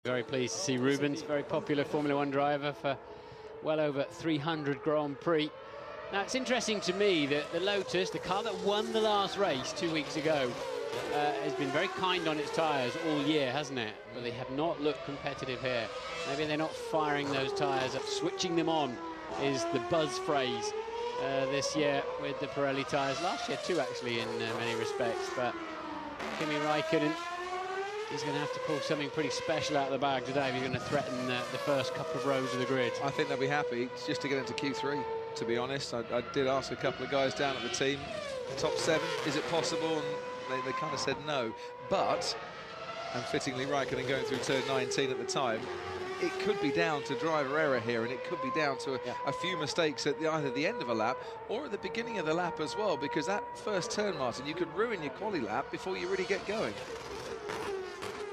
Very pleased to see Rubens, very popular Formula One driver for well over 300 Grand Prix. Now, it's interesting to me that the Lotus, the car that won the last race 2 weeks ago, has been very kind on its tyres all year, hasn't it? But they have not looked competitive here. Maybe they're not firing those tyres up. Switching them on is the buzz phrase this year with the Pirelli tyres. Last year too, actually, in many respects. But Kimi Raikkonen, he's going to have to pull something pretty special out of the bag today if he's going to threaten the first couple of rows of the grid. I think they'll be happy just to get into Q3, to be honest. I did ask a couple of guys down at the team, top 7, is it possible? And they kind of said no. But, and fittingly Raikkonen going through turn 19 at the time, it could be down to driver error here, and it could be down to a few mistakes at either the end of a lap or at the beginning of the lap as well, because that first turn, Martin, you could ruin your quali lap before you really get going.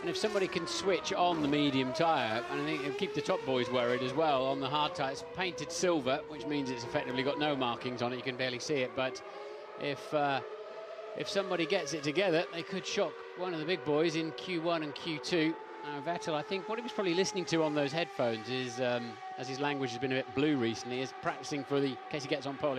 And if somebody can switch on the medium tyre, and I think it'll keep the top boys worried as well, on the hard tyre, it's painted silver, which means it's effectively got no markings on it, you can barely see it, but if somebody gets it together, they could shock one of the big boys in Q1 and Q2. Vettel, I think what he was probably listening to on those headphones is, as his language has been a bit blue recently, is practicing for the, in case he gets on pole.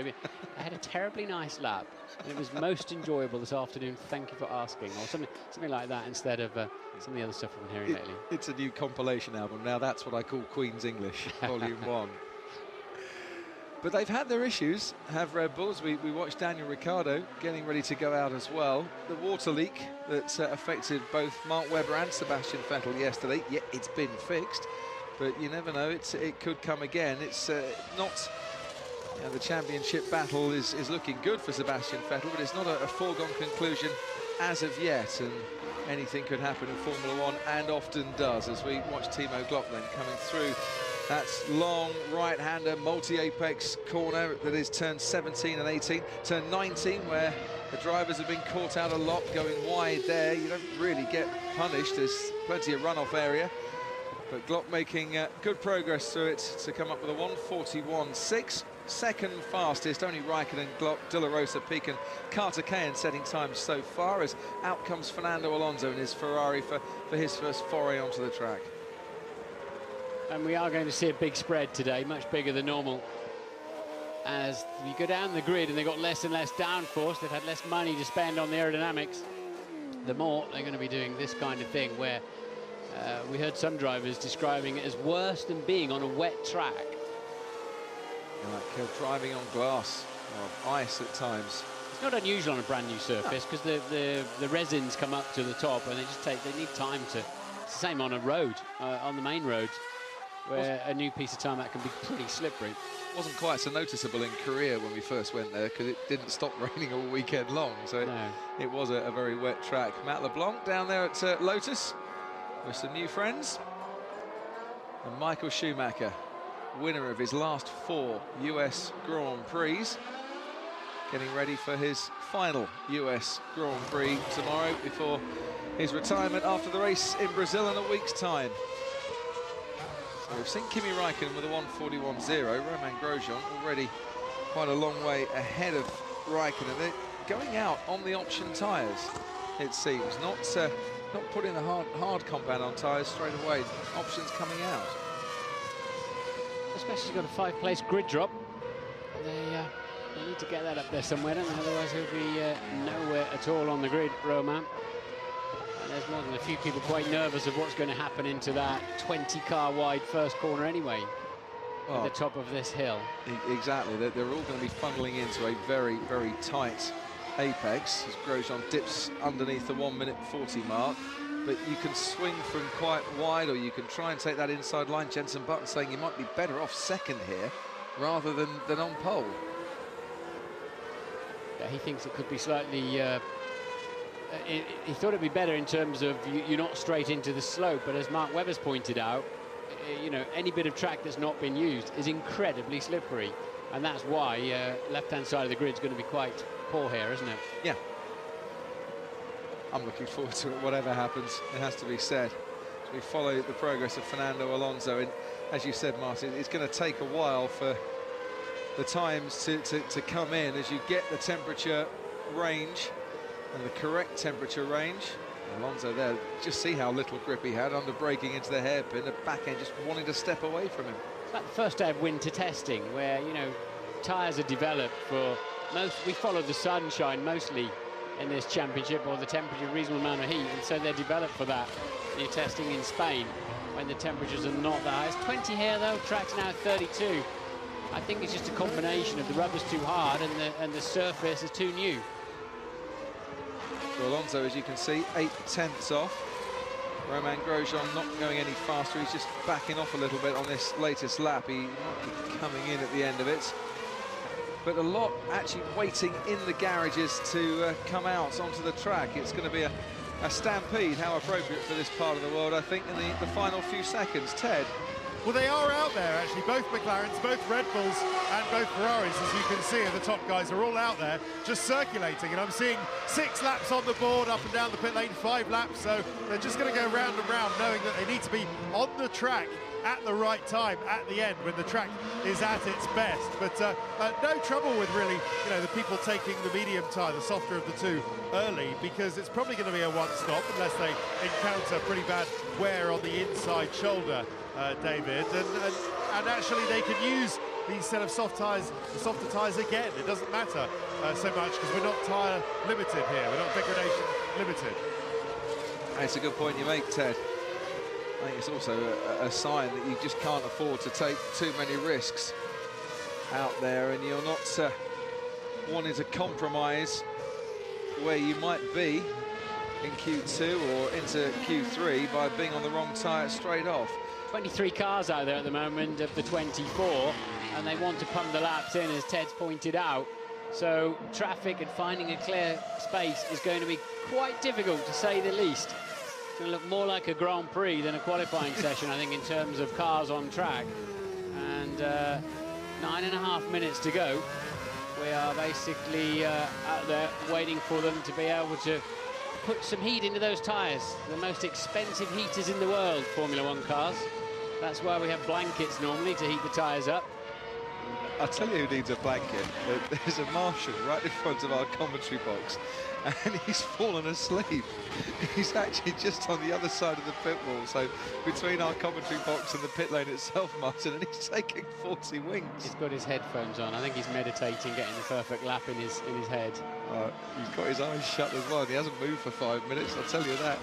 I had a terribly nice lap, and it was most enjoyable this afternoon, thank you for asking, or something like that, instead of some of the other stuff I've been hearing lately. It's a new compilation album. Now that's what I call Queen's English, Volume 1. But they've had their issues, have Red Bulls. We watched Daniel Ricciardo getting ready to go out as well. The water leak that affected both Mark Webber and Sebastian Vettel yesterday, it's been fixed, but you never know, it could come again. It's not, the championship battle is looking good for Sebastian Vettel, but it's not a foregone conclusion as of yet, and anything could happen in Formula One, and often does, as we watch Timo Glock then coming through. That's long right-hander, multi-apex corner that is turn 17 and 18. Turn 19, where the drivers have been caught out a lot, going wide there. You don't really get punished. There's plenty of runoff area. But Glock making good progress through it to come up with a 1:41.6. Second fastest, only Raikkonen, Glock, De La Rosa, Peak and Carter Cahan setting times so far, as out comes Fernando Alonso in his Ferrari for his first foray onto the track. And we are going to see a big spread today, much bigger than normal. As you go down the grid and they've got less and less downforce, they've had less money to spend on the aerodynamics, the more they're going to be doing this kind of thing, where we heard some drivers describing it as worse than being on a wet track. Like driving on glass or ice at times. It's not unusual on a brand new surface, because the resins come up to the top and they need time to. It's the same on a road, on the main roads, where a new piece of tarmac can be pretty slippery. Wasn't quite so noticeable in Korea when we first went there, because it didn't stop raining all weekend long, so it was a very wet track. Matt LeBlanc down there at Lotus with some new friends, and Michael Schumacher, winner of his last 4 US Grand Prix, getting ready for his final US Grand Prix tomorrow before his retirement after the race in Brazil in a week's time. So we've seen Kimi Raikkonen with a 1:41.0. Romain Grosjean already quite a long way ahead of Raikkonen. They're going out on the option tyres, it seems. Not putting the hard compound on tyres straight away. Options coming out. Especially got a 5-place grid drop. They need to get that up there somewhere, don't they? Otherwise he'll be nowhere at all on the grid, Romain. There's more than a few people quite nervous of what's going to happen into that 20-car wide first corner anyway, at the top of this hill. Exactly, they're all going to be funneling into a very, very tight apex as Grosjean dips underneath the 1:40 mark. But you can swing from quite wide, or you can try and take that inside line. Jenson Button saying you might be better off second here rather than on pole. Yeah, he thinks it could be slightly... he thought it'd be better in terms of you're not straight into the slope, but as Mark Webber's pointed out, any bit of track that's not been used is incredibly slippery, and that's why left-hand side of the grid is going to be quite poor here, isn't it? Yeah. I'm looking forward to it, whatever happens, it has to be said. As we follow the progress of Fernando Alonso, and as you said, Martin, it's going to take a while for the times to come in as you get the temperature range and the correct temperature range. Alonso there, just see how little grip he had under braking into the hairpin, the back end just wanting to step away from him. It's like the first day of winter testing where, you know, tyres are developed for most. We follow the sunshine mostly in this championship, or the temperature, reasonable amount of heat, and so they're developed for that. You're testing in Spain when the temperatures are not that high. It's 20 here though, track's now 32. I think it's just a combination of the rubber's too hard and the surface is too new. So Alonso, as you can see, 8/10 off. Romain Grosjean not going any faster. He's just backing off a little bit on this latest lap. He might be coming in at the end of it. But a lot actually waiting in the garages to come out onto the track. It's going to be a stampede. How appropriate for this part of the world, I think, in the final few seconds. Ted? Well, they are out there, actually. Both McLarens, both Red Bulls and both Ferraris, as you can see, the top guys are all out there just circulating. And I'm seeing 6 laps on the board, up and down the pit lane, 5 laps. So they're just going to go round and round, knowing that they need to be on the track at the right time, at the end, when the track is at its best. But no trouble with, really, you know, the people taking the medium tyre, the softer of the two, early, because it's probably going to be a one-stop unless they encounter pretty bad wear on the inside shoulder. David, and actually they could use these set of soft tyres, the softer tyres again. It doesn't matter so much because we're not tyre limited here. We're not degradation limited. That's a good point you make, Ted. I think it's also a sign that you just can't afford to take too many risks out there, and you're not wanting to compromise where you might be in Q2 or into Q3 by being on the wrong tyre straight off. 23 cars out there at the moment of the 24, and they want to pump the laps in, as Ted's pointed out. So traffic and finding a clear space is going to be quite difficult, to say the least. It's going to look more like a Grand Prix than a qualifying session, I think, in terms of cars on track. And 9.5 minutes to go. We are basically out there waiting for them to be able to put some heat into those tyres. The most expensive heaters in the world, Formula One cars. That's why we have blankets normally to heat the tyres up. I'll tell you who needs a blanket. There's a marshal right in front of our commentary box, and he's fallen asleep. He's actually just on the other side of the pit wall, so between our commentary box and the pit lane itself, Martin, and he's taking 40 wings. He's got his headphones on. I think he's meditating, getting the perfect lap in his head. He's got his eyes shut as well. He hasn't moved for 5 minutes, I'll tell you that.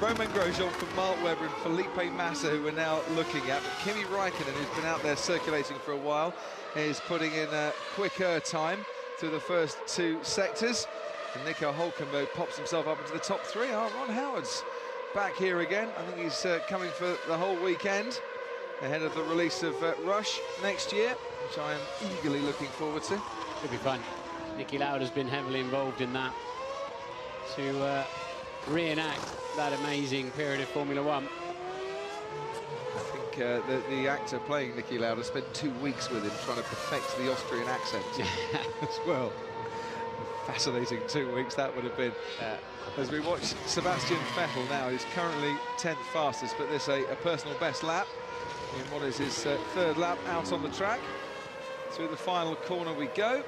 Romain Grosjean from Mark Webber and Felipe Massa, who we're now looking at. But Kimi Räikkönen, who's been out there circulating for a while, is putting in a quicker time through the first 2 sectors. And Nico Hülkenberg pops himself up into the top 3. Ron Howard's back here again. I think he's coming for the whole weekend ahead of the release of Rush next year, which I am eagerly looking forward to. It'll be fun. Niki Lauda's been heavily involved in that to reenact that amazing period of Formula One. I think the actor playing Niki Lauda spent 2 weeks with him trying to perfect the Austrian accent as well. Fascinating 2 weeks that would have been. As we watch Sebastian Vettel now, he's currently 10th fastest, but this a personal best lap in what is his 3rd lap out on the track. Through the final corner we go.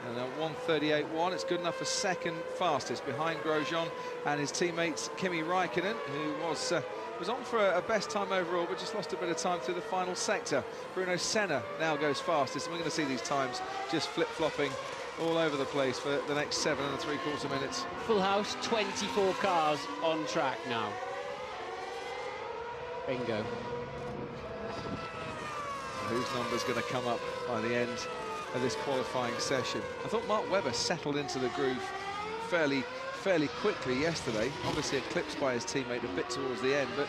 And 1:38.1, it's good enough for 2nd fastest behind Grosjean and his teammate Kimi Räikkönen, who was on for a best time overall, but just lost a bit of time through the final sector. Bruno Senna now goes fastest, and we're going to see these times just flip-flopping all over the place for the next 7 3/4 minutes. Full house, 24 cars on track now. Bingo. Whose number's going to come up by the end of this qualifying session? I thought Mark Webber settled into the groove fairly quickly yesterday, obviously eclipsed by his teammate a bit towards the end, but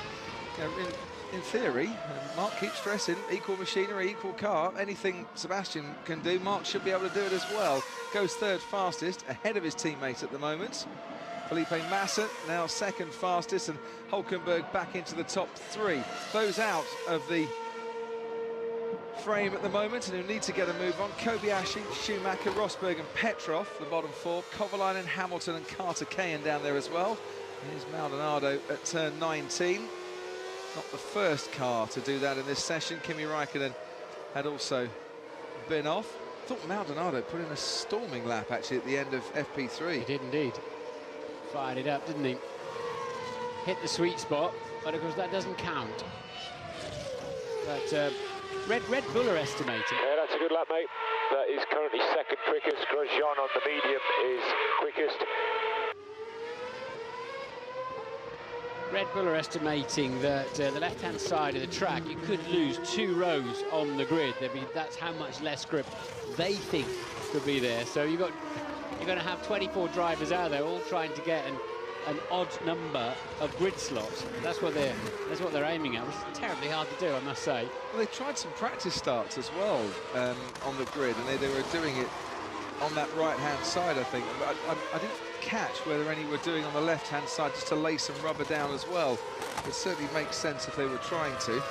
you know, in theory, Mark keeps stressing, equal machinery, equal car, anything Sebastian can do, Mark should be able to do it as well. Goes 3rd fastest, ahead of his teammate at the moment. Felipe Massa now 2nd fastest, and Hülkenberg back into the top 3. Those out of the frame at the moment and who need to get a move on: Kobayashi, Schumacher, Rosberg and Petrov, the bottom 4. Kovalainen, Hamilton and Carter Kayan down there as well. Here's Maldonado at turn 19. Not the first car to do that in this session. Kimi Räikkönen had also been off. I thought Maldonado put in a storming lap actually at the end of FP3. He did indeed. Fired it up, didn't he? Hit the sweet spot, but of course that doesn't count. But Red Bull are estimating. Yeah, that's a good lap, mate. That is currently second quickest. Grosjean on the medium is quickest. Red Bull are estimating that the left-hand side of the track, you could lose 2 rows on the grid. That's how much less grip they think could be there. So you're going to have 24 drivers out there, all trying to get an odd number of grid slots. That's what they're aiming at, which is terribly hard to do, I must say. Well, they tried some practice starts as well on the grid, and they were doing it on that right-hand side, I think. I didn't catch whether any were doing on the left-hand side just to lay some rubber down as well. It certainly makes sense if they were trying to.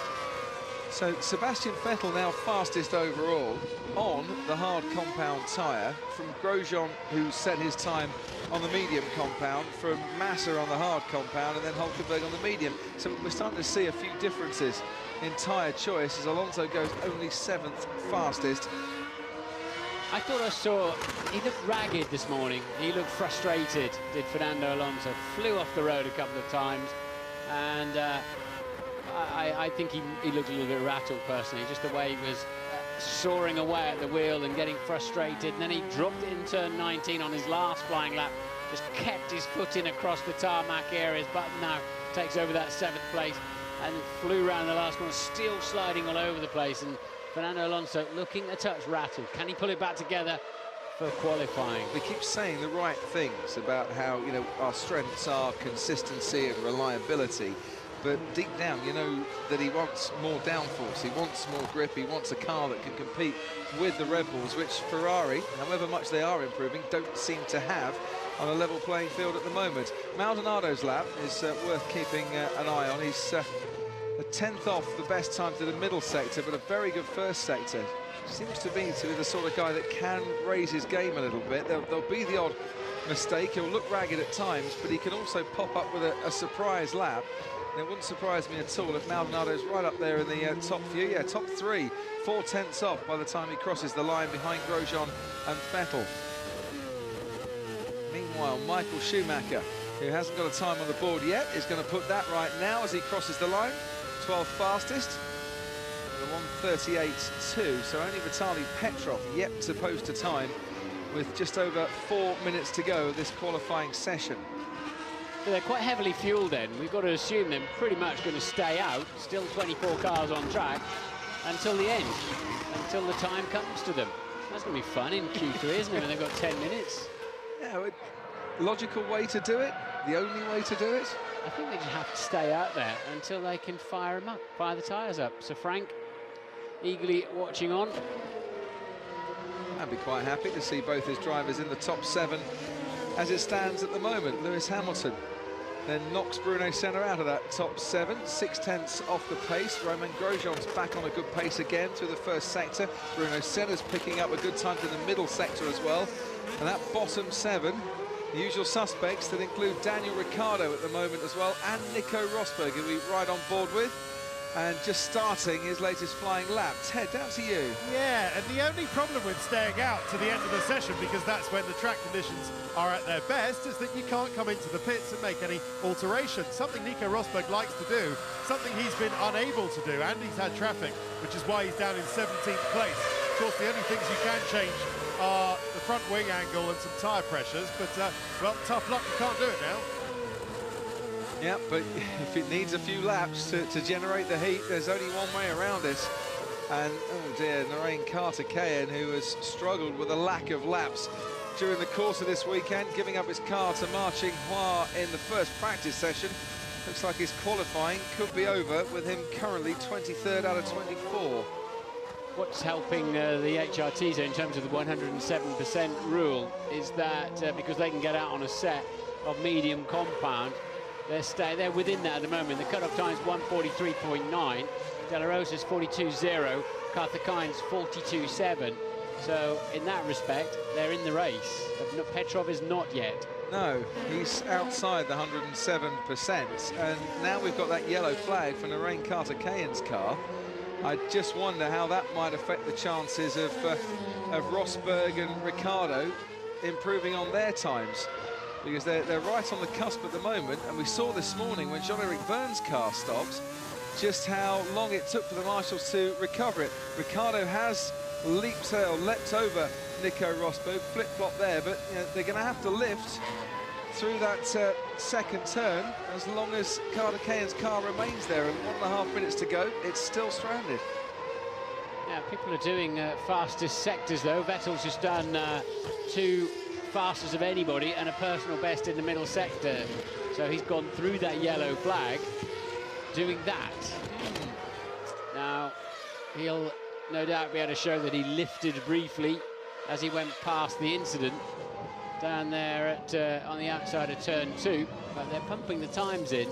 So Sebastian Vettel now fastest overall on the hard compound tyre, from Grosjean, who set his time on the medium compound, from Massa on the hard compound, and then Hulkenberg on the medium. So we're starting to see a few differences in tyre choice as Alonso goes only 7th fastest. I thought I saw, he looked ragged this morning. He looked frustrated, did Fernando Alonso. Flew off the road a couple of times, and I think he looked a little bit rattled personally, just the way he was soaring away at the wheel and getting frustrated. And then he dropped it in turn 19 on his last flying lap, just kept his foot in across the tarmac areas. Button now takes over that 7th place and flew around the last one, still sliding all over the place. And Fernando Alonso looking a touch rattled. Can he pull it back together for qualifying? We keep saying the right things about how, you know, our strengths are consistency and reliability, but deep down, you know that he wants more downforce, he wants more grip, he wants a car that can compete with the Red Bulls, which Ferrari, however much they are improving, don't seem to have on a level playing field at the moment. Maldonado's lap is worth keeping an eye on. He's a 10th off the best time to the middle sector, but a very good first sector. Seems to be the sort of guy that can raise his game a little bit. There'll be the odd mistake. He'll look ragged at times, but he can also pop up with a surprise lap. And it wouldn't surprise me at all if Maldonado's right up there in the top few. Yeah, top 3, 4/10 off by the time he crosses the line behind Grosjean and Vettel. Meanwhile, Michael Schumacher, who hasn't got a time on the board yet, is going to put that right now as he crosses the line. 12th fastest, the 1:38.2, so only Vitaly Petrov yet to post a time with just over 4 minutes to go of this qualifying session. So they're quite heavily fueled then. We've got to assume they're pretty much going to stay out, still 24 cars on track, until the end, until the time comes to them. That's going to be fun in Q3, isn't it, when they've got 10 minutes? Yeah, logical way to do it, the only way to do it. I think they just have to stay out there until they can fire them up, fire the tyres up. So Frank, eagerly watching on. I'd be quite happy to see both his drivers in the top 7 as it stands at the moment. Lewis Hamilton then knocks Bruno Senna out of that top 7, 6/10 off the pace. Romain Grosjean's back on a good pace again through the first sector. Bruno Senna's picking up a good time to the middle sector as well. And that bottom 7, the usual suspects that include Daniel Ricciardo at the moment as well, and Nico Rosberg, who we ride on board with, and just starting his latest flying lap. Ted, down to you. Yeah, and the only problem with staying out to the end of the session, because that's when the track conditions are at their best, is that you can't come into the pits and make any alterations. Something Nico Rosberg likes to do, something he's been unable to do, and he's had traffic, which is why he's down in 17th place. Of course, the only things you can change are the front wing angle and some tyre pressures, but, well, tough luck, you can't do it now. Yeah, but if it needs a few laps to generate the heat, there's only one way around it. And, oh dear, Narain Carter-Cayen, who has struggled with a lack of laps during the course of this weekend, giving up his car to Ma Qinghua in the first practice session. Looks like his qualifying could be over with him currently 23rd out of 24. What's helping the HRTs in terms of the 107% rule is that because they can get out on a set of medium compound, they're within that at the moment. The cut-off time's 1:43.9. De La Rosa's 42.0. Carter-Cayen's 42.7. So in that respect, they're in the race. Petrov is not yet. No, he's outside the 107%. And now we've got that yellow flag for Narain Carter-Cayen's car. I just wonder how that might affect the chances of Rosberg and Ricciardo improving on their times. because they're right on the cusp at the moment, and we saw this morning when Jean-Eric Vergne's car stopped just how long it took for the marshals to recover it. Ricciardo has leapt over Nico Rosberg, flip-flop there, but you know, they're going to have to lift through that second turn as long as Carter Cayen's car remains there, and 1.5 minutes to go. It's still stranded. Yeah, people are doing fastest sectors though. Vettel's just done 2 fastest of anybody and a personal best in the middle sector, so he's gone through that yellow flag doing that. Now he'll no doubt be able to show that he lifted briefly as he went past the incident down there at on the outside of turn 2, but they're pumping the times in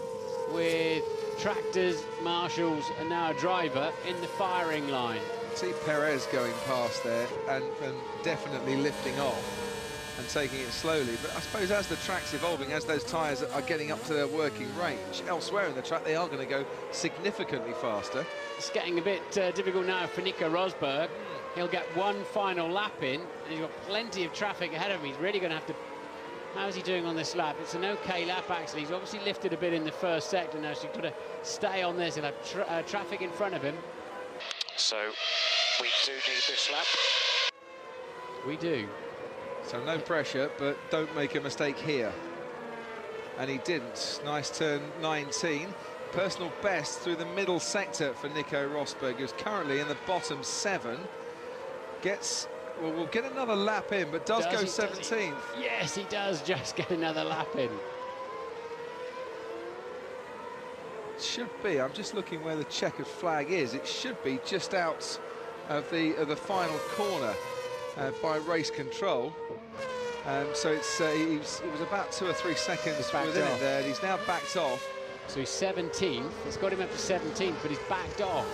with tractors, marshals, and now a driver in the firing line. See Perez going past there and definitely lifting off and taking it slowly, but I suppose as the track's evolving, as those tyres are getting up to their working range, elsewhere in the track they are going to go significantly faster. It's getting a bit difficult now for Nico Rosberg. He'll get one final lap in, and he's got plenty of traffic ahead of him. He's really going to have to... How's he doing on this lap? It's an okay lap, actually. He's obviously lifted a bit in the first sector now, so he's got to stay on this. He'll have traffic in front of him. So, we do need this lap. We do. So no pressure, but don't make a mistake here. And he didn't. Nice turn 19. Personal best through the middle sector for Nico Rosberg, who's currently in the bottom 7. Well, we'll get another lap in, but does go 17th. Yes, he does just get another lap in. Should be. I'm just looking where the checkered flag is. It should be just out of the final corner by race control. So it was about 2 or 3 seconds within it there, and he's now backed off. So he's 17th. It's got him up to 17th, but he's backed off.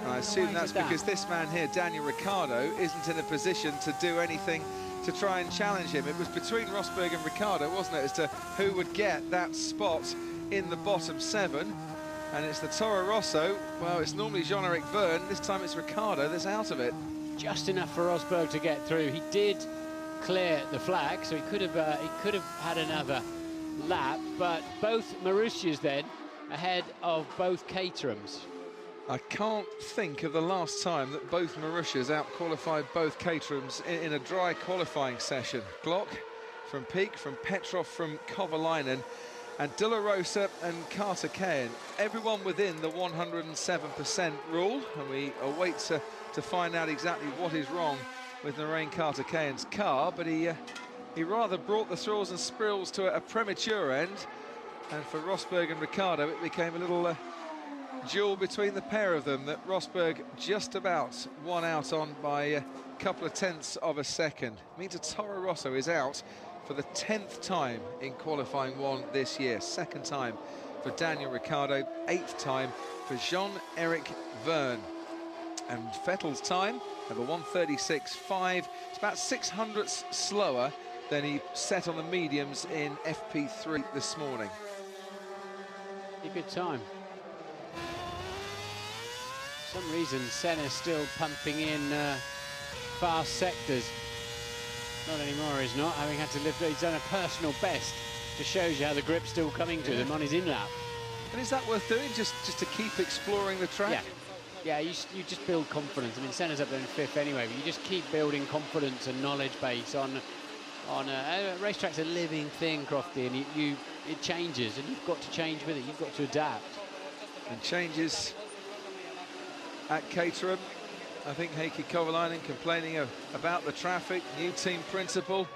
And I assume that's because this man here, Daniel Ricciardo, isn't in a position to do anything to try and challenge him. It was between Rosberg and Ricciardo, wasn't it, as to who would get that spot in the bottom 7. And it's the Toro Rosso. Well, it's normally Jean-Eric Vergne. This time it's Ricciardo that's out of it. Just enough for Rosberg to get through. He did clear the flag, so he could have had another lap, but both Marussias then ahead of both Caterhams. I can't think of the last time that both Marussias out-qualified both Caterhams in a dry qualifying session. Glock from Peak, from Petrov, from Kovalainen, and De La Rosa and Carter Cayen. Everyone within the 107% rule, and we await to find out exactly what is wrong with Narain Carter Cayen's car, but he rather brought the thrills and sprills to a premature end, and for Rosberg and Ricciardo it became a little duel between the pair of them that Rosberg just about won out on by a couple of tenths of a second. It means Toro Rosso is out for the 10th time in qualifying 1 this year. 2nd time for Daniel Ricciardo, 8th time for Jean-Eric Vergne. And Vettel's time, number 1:36.5. It's about 600ths slower than he set on the mediums in FP3 this morning. A good time. For some reason, Senna's still pumping in fast sectors. Not anymore, he's not, having had to lift. He's done a personal best. Just shows you how the grip's still coming to them on his in-lap. And is that worth doing, just to keep exploring the track? Yeah, you just build confidence. I mean, Senna's up there in 5th anyway, but you just keep building confidence and knowledge base on a racetrack's a living thing, Crofty, and it changes, and you've got to change with it. You've got to adapt. And changes at Caterham. I think Heikki Kovalainen complaining about the traffic. New team principal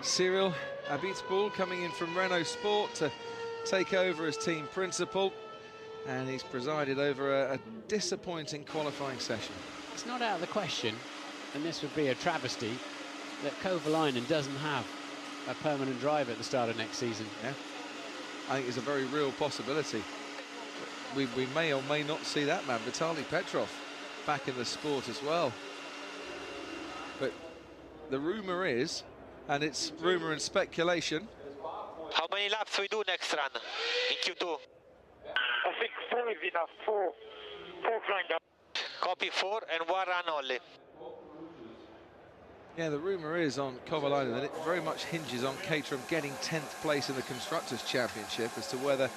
Cyril Abiteboul coming in from Renault Sport to take over as team principal, and he's presided over a disappointing qualifying session. It's not out of the question, and this would be a travesty, that Kovalainen doesn't have a permanent driver at the start of next season. Yeah, I think it's a very real possibility. We may or may not see that man, Vitaly Petrov, back in the sport as well. But the rumour is, and it's rumour and speculation. How many laps we do next run in Q2? I think 4 is enough, 4 flying up. Copy 4 and 1 run only. Yeah, the rumour is on Kovalainen that it very much hinges on Caterham getting 10th place in the Constructors' Championship as to whether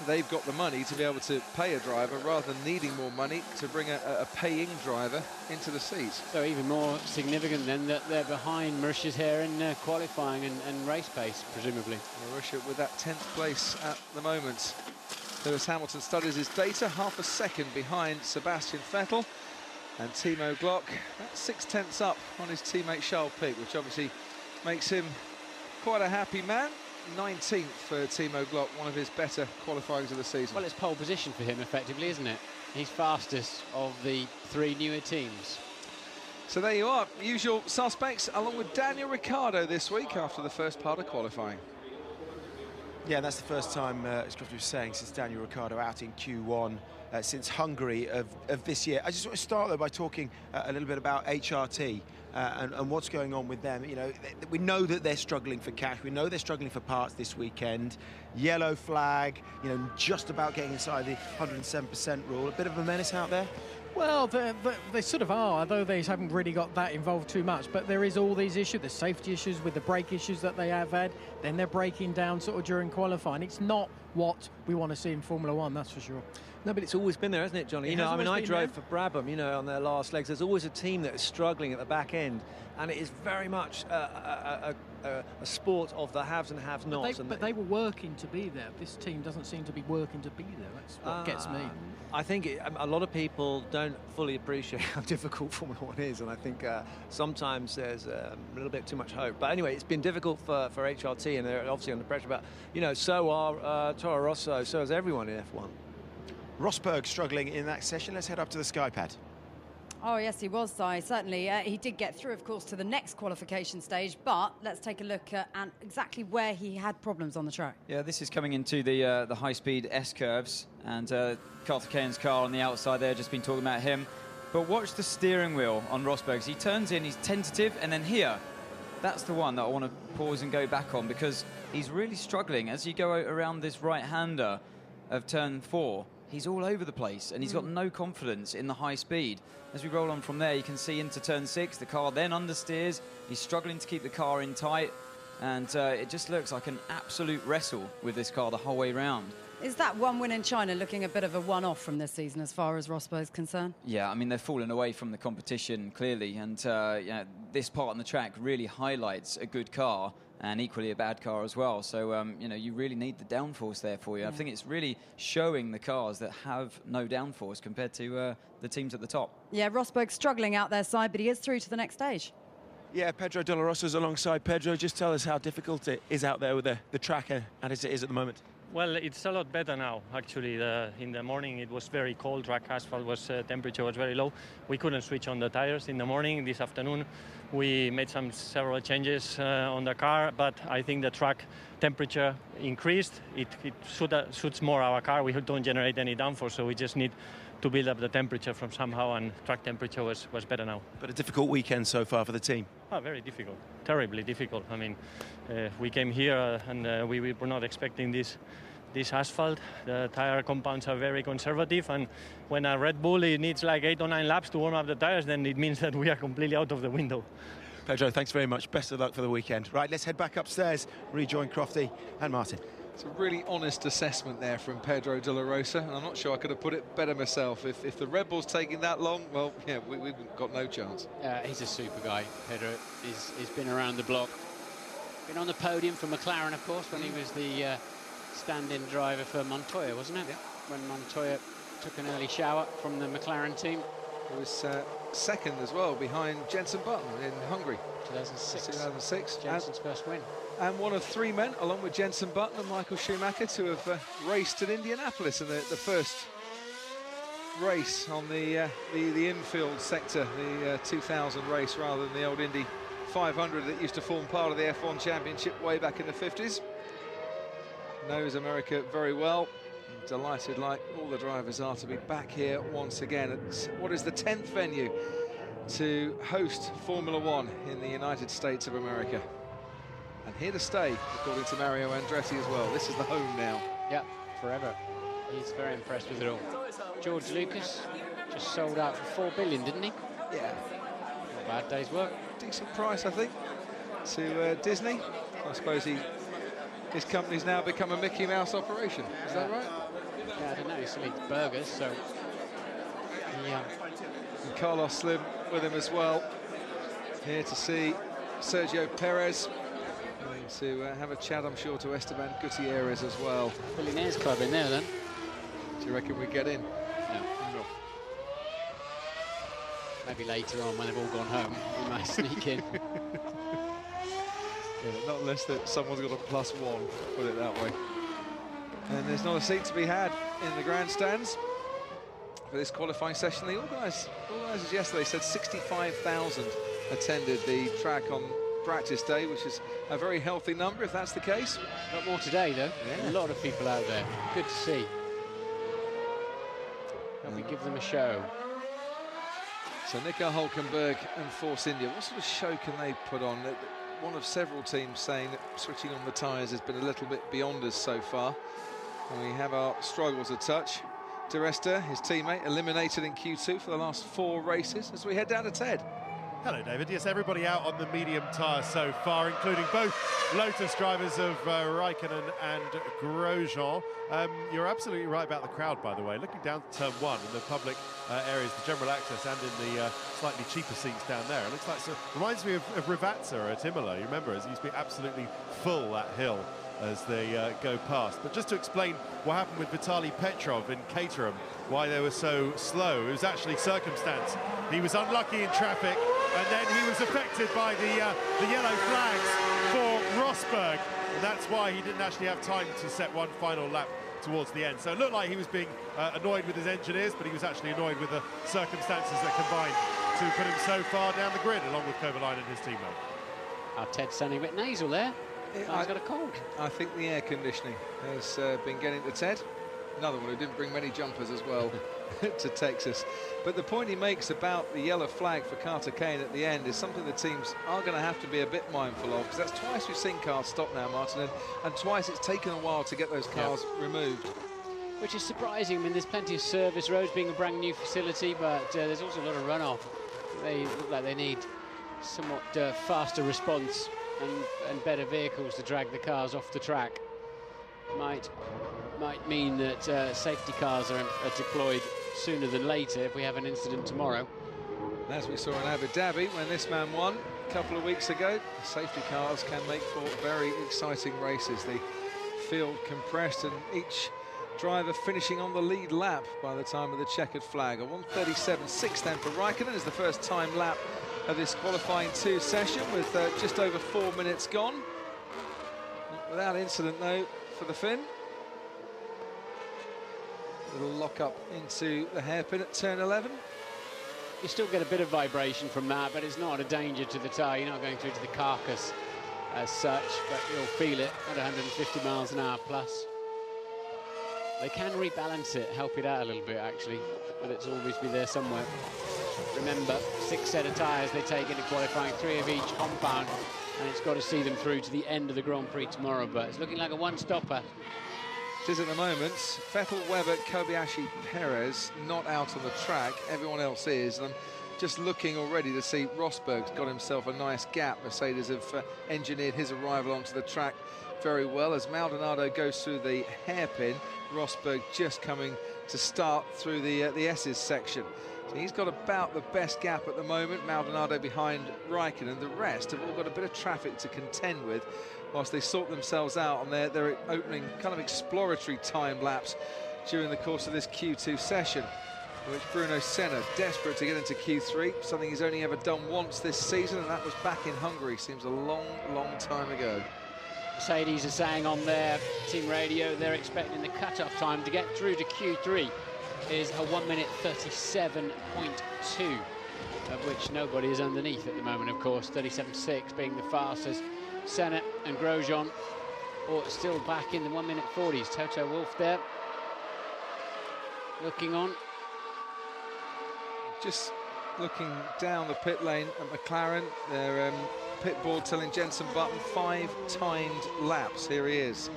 they've got the money to be able to pay a driver rather than needing more money to bring a paying driver into the seats. So even more significant then that they're behind Mauritius here in qualifying and race pace, presumably. Mauritius with that 10th place at the moment. Lewis Hamilton studies his data, half a second behind Sebastian Vettel. And Timo Glock, that's 6/10 up on his teammate Charles Pic, which obviously makes him quite a happy man. 19th for Timo Glock, one of his better qualifyings of the season. Well, it's pole position for him, effectively, isn't it? He's fastest of the 3 newer teams. So there you are, usual suspects, along with Daniel Ricciardo this week after the first part of qualifying. Yeah, that's the first time, as Crofty was saying, since Daniel Ricciardo out in Q1 since Hungary of this year. I just want to start, though, by talking a little bit about HRT and what's going on with them. You know, we know that they're struggling for cash. We know they're struggling for parts this weekend. Yellow flag, you know, just about getting inside the 107% rule. A bit of a menace out there. Well, they sort of are, although they haven't really got that involved too much. But there is all these issues, the safety issues with the brake issues that they have had. Then they're breaking down sort of during qualifying. It's not what we want to see in Formula One, that's for sure. No, but it's always been there, hasn't it, Johnny? You know, I mean, I drove for Brabham, you know, on their last legs. There's always a team that is struggling at the back end, and it is very much a sport of the haves and have-nots. But they were working to be there. This team doesn't seem to be working to be there. That's what gets me. I think a lot of people don't fully appreciate how difficult Formula One is, and I think sometimes there's a little bit too much hope. But anyway, it's been difficult for HRT, and they're obviously under pressure. But, you know, so are Toro Rosso, so is everyone in F1. Rosberg struggling in that session. Let's head up to the Skypad. Oh, yes, he was, Si. Certainly, he did get through, of course, to the next qualification stage, but let's take a look at exactly where he had problems on the track. Yeah, this is coming into the high-speed S-curves, and Karthikeyan's car on the outside there, just been talking about him. But watch the steering wheel on Rosberg's. He turns in, he's tentative, and then here, that's the one that I want to pause and go back on, because he's really struggling. As you go around this right-hander of turn 4, he's all over the place, and he's got no confidence in the high speed. As we roll on from there, you can see into turn 6, the car then understeers. He's struggling to keep the car in tight, and it just looks like an absolute wrestle with this car the whole way round. Is that one win in China looking a bit of a one-off from this season as far as Rosberg's concerned? Yeah, I mean, they're falling away from the competition, clearly, and yeah, this part on the track really highlights a good car and equally a bad car as well. So, you know, you really need the downforce there for you. Yeah. I think it's really showing the cars that have no downforce compared to the teams at the top. Yeah, Rosberg's struggling out their side, but he is through to the next stage. Yeah, Pedro De La Rosa's alongside. Pedro, just tell us how difficult it is out there with the track as it is at the moment. Well, it's a lot better now, actually. In the morning it was very cold, track asphalt was, temperature was very low. We couldn't switch on the tires in the morning. This afternoon we made several changes on the car, but I think the track temperature increased. It suits more our car. We don't generate any downforce, so we just need to build up the temperature from somehow, and track temperature was better now. But a difficult weekend so far for the team. Oh, very difficult, terribly difficult. I mean, we came here and we were not expecting this asphalt. The tire compounds are very conservative, and when a Red Bull needs like 8 or 9 laps to warm up the tires, then it means that we are completely out of the window. Pedro, thanks very much. Best of luck for the weekend. Right, let's head back upstairs, rejoin Crofty and Martin. It's a really honest assessment there from Pedro De La Rosa, and I'm not sure I could have put it better myself. If the Red Bull's taking that long, well, yeah, we've got no chance. He's a super guy, Pedro. He's been around the block. Been on the podium for McLaren, of course, when he was the stand-in driver for Montoya, wasn't it? Yeah. When Montoya took an early shower from the McLaren team. He was second as well, behind Jenson Button in Hungary. 2006. Jenson's first win. And one of 3 men, along with Jenson Button and Michael Schumacher, to have raced at Indianapolis in the first race on the infield sector, the 2000 race, rather than the old Indy 500 that used to form part of the F1 Championship way back in the 50s. Knows America very well. I'm delighted, like all the drivers are, to be back here once again at what is the 10th venue to host Formula One in the United States of America. And here to stay, according to Mario Andretti as well. This is the home now. Yeah, forever. He's very impressed with it all. George Lucas just sold out for $4 billion, didn't he? Yeah. Not a bad day's work. Decent price, I think, to Disney. I suppose his company's now become a Mickey Mouse operation. Is that right? Yeah, I don't know. He still eats burgers, so... Yeah. And Carlos Slim with him as well. Here to see Sergio Perez. And to have a chat, I'm sure, to Esteban Gutierrez as well. Billionaires Club in there, then. Do you reckon we get in? No. Maybe later on, when they've all gone home, we might sneak in. Yeah, not unless that someone's got a +1, put it that way. And there's not a seat to be had in the grandstands for this qualifying session. The organisers yesterday said 65,000 attended the track on practice day, which is a very healthy number if that's the case. A lot more today, though. Yeah. A lot of people out there. Good to see. Can we give them a show? So Nico Hulkenberg and Force India, what sort of show can they put on? One of several teams saying that switching on the tyres has been a little bit beyond us so far. And we have our struggles a touch. De Resta, his teammate, eliminated in Q2 for the last 4 races as we head down to Ted. Hello, David. Yes, everybody out on the medium tyre so far, including both Lotus drivers of Raikkonen and Grosjean. You're absolutely right about the crowd, by the way. Looking down turn 1 in the public areas, the general access, and in the slightly cheaper seats down there. It looks like, reminds me of Rivazza at Imola. You remember, it used to be absolutely full, that hill, as they go past. But just to explain what happened with Vitaly Petrov in Caterham, why they were so slow, it was actually circumstance. He was unlucky in traffic, and then he was affected by the yellow flags for Rosberg, and that's why he didn't actually have time to set one final lap towards the end. So it looked like he was being annoyed with his engineers, but he was actually annoyed with the circumstances that combined to put him so far down the grid, along with Kovalainen and his teammate. Our Ted's sounding a bit nasal there. He's got a cold. I think the air conditioning has been getting to Ted. Another one who didn't bring many jumpers as well to Texas. But the point he makes about the yellow flag for Carter Kane at the end is something the teams are going to have to be a bit mindful of, because that's twice we've seen cars stop now, Martin, and twice it's taken a while to get those cars removed. Which is surprising. I mean, there's plenty of service roads, being a brand new facility, but there's also a lot of runoff. They look like they need somewhat faster response and better vehicles to drag the cars off the track. Might mean that safety cars are deployed sooner than later if we have an incident tomorrow. As we saw in Abu Dhabi when this man won a couple of weeks ago, safety cars can make for very exciting races. The field compressed and each driver finishing on the lead lap by the time of the checkered flag. A 1:37.6 then for Raikkonen is the first time lap of this qualifying 2 session with just over 4 minutes gone. Not without incident though for the Finn. Little lock up into the hairpin at turn 11. You still get a bit of vibration from that, but it's not a danger to the tyre. You're not going through to the carcass as such, but you'll feel it at 150 miles an hour plus. They can rebalance it, help it out a little bit actually, but it's always be there somewhere. Remember, 6 set of tyres they take into qualifying, 3 of each compound, and it's got to see them through to the end of the Grand Prix tomorrow, but it's looking like a one-stopper. It is at the moment. Vettel, Webber, Kobayashi, Perez not out on the track. Everyone else is. And I'm just looking already to see Rosberg's got himself a nice gap. Mercedes have engineered his arrival onto the track very well as Maldonado goes through the hairpin. Rosberg just coming to start through the S's section. So he's got about the best gap at the moment. Maldonado behind Raikkonen. The rest have all got a bit of traffic to contend with whilst they sort themselves out on their opening kind of exploratory time lapse during the course of this Q2 session, which Bruno Senna, desperate to get into Q3, something he's only ever done once this season, and that was back in Hungary. Seems a long, long time ago. Mercedes are saying on their team radio they're expecting the cut-off time to get through to Q3 is a 1:37.2, of which nobody is underneath at the moment, of course. 37.6 being the fastest. Senna and Grosjean still back in the 1:40s. Toto Wolff there looking on. Just looking down the pit lane at McLaren, their pit board telling Jenson Button 5 timed laps. Here he is.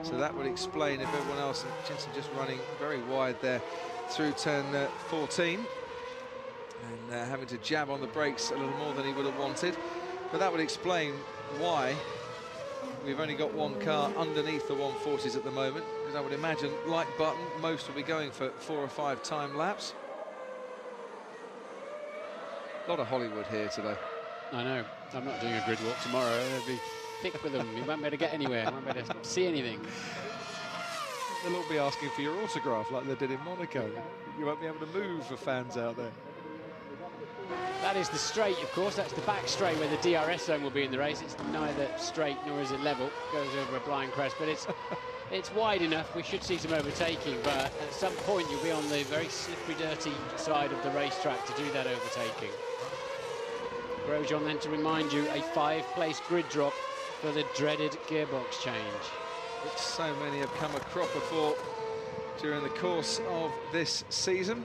So that would explain if everyone else, and Jenson just running very wide there through turn 14. and having to jab on the brakes a little more than he would have wanted. But that would explain why we've only got one car underneath the 140s at the moment, because I would imagine, like Button, most will be going for 4 or 5 time laps. A lot of Hollywood here today. I know. I'm not doing a grid walk tomorrow. I'll be thick with them. You won't be able to get anywhere. You won't be able to see anything. They'll all be asking for your autograph like they did in Monaco. You won't be able to move for fans out there. That is the straight, of course. That's the back straight where the DRS zone will be in the race. It's neither straight nor is it level. It goes over a blind crest, but it's wide enough. We should see some overtaking, but at some point you'll be on the very slippery, dirty side of the racetrack to do that overtaking. Grosjean then, to remind you, a 5-place grid drop for the dreaded gearbox change. Which so many have come a cropper for during the course of this season.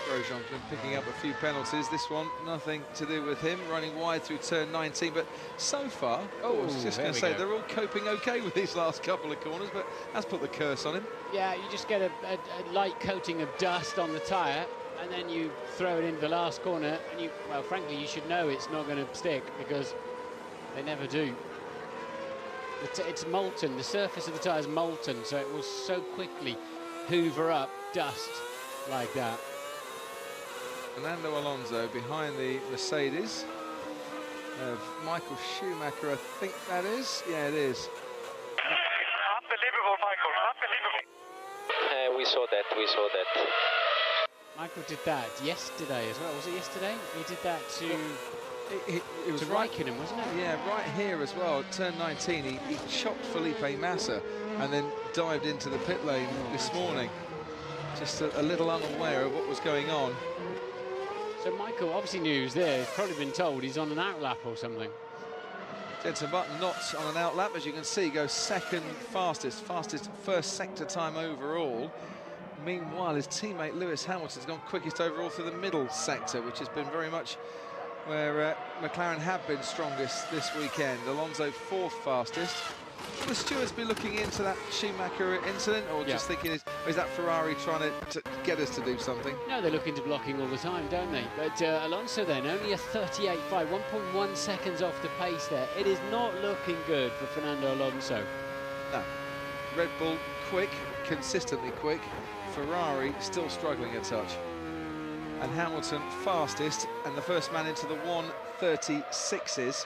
Grosjean's been picking up a few penalties. This one, nothing to do with him, running wide through turn 19. But so far, I was just going to say, they're all coping okay with these last couple of corners, but that's put the curse on him. Yeah, you just get a light coating of dust on the tyre, and then you throw it into the last corner, and well, frankly, you should know it's not going to stick, because they never do. It's molten, the surface of the tyre is molten, so it will so quickly hoover up dust like that. Fernando Alonso behind the Mercedes of Michael Schumacher, I think that is. Yeah, it is. Unbelievable, Michael, unbelievable. We saw that. Michael did that yesterday as well. Was it yesterday? He did that to... It was Raikkonen, wasn't it? Yeah, right here as well. At turn 19, he chopped Felipe Massa and then dived into the pit lane this morning. Just a little unaware of what was going on. So Michael obviously knew he was there. He's probably been told he's on an outlap or something. Jenson Button not on an outlap, as you can see, goes second fastest first sector time overall. Meanwhile, his teammate Lewis Hamilton's gone quickest overall through the middle sector, which has been very much where McLaren have been strongest this weekend. Alonso 4th fastest. Will the stewards be looking into that Schumacher incident, or just thinking, is that Ferrari trying to get us to do something? No, they look into blocking all the time, don't they? But Alonso then, only a 38.5, 1.1 seconds off the pace there. It is not looking good for Fernando Alonso. No. Red Bull quick, consistently quick. Ferrari still struggling a touch. And Hamilton fastest, and the first man into the 1:36s.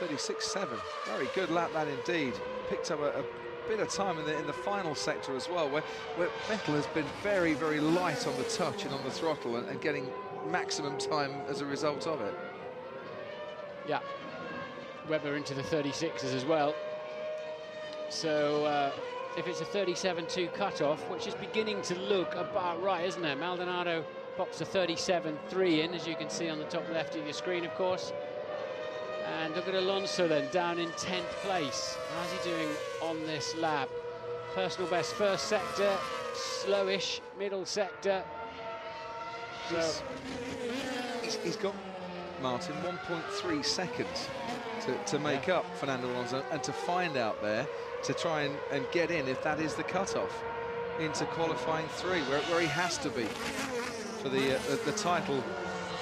1:36.7. Very good lap that indeed. Picked up a bit of time in the final sector as well, where Vettel has been very, very light on the touch and on the throttle, and getting maximum time as a result of it. Yeah. Webber into the 36s as well. So if it's a 37.2 cut-off, which is beginning to look about right, isn't it? Maldonado pops a 37.3 in, as you can see on the top left of your screen, of course. And look at Alonso then, down in 10th place. How's he doing on this lap? Personal best first sector, slowish middle sector. So he's got, Martin, 1.3 seconds to make up Fernando Alonso, and to find out there, to try and get in, if that is the cutoff, into qualifying 3, where he has to be for the title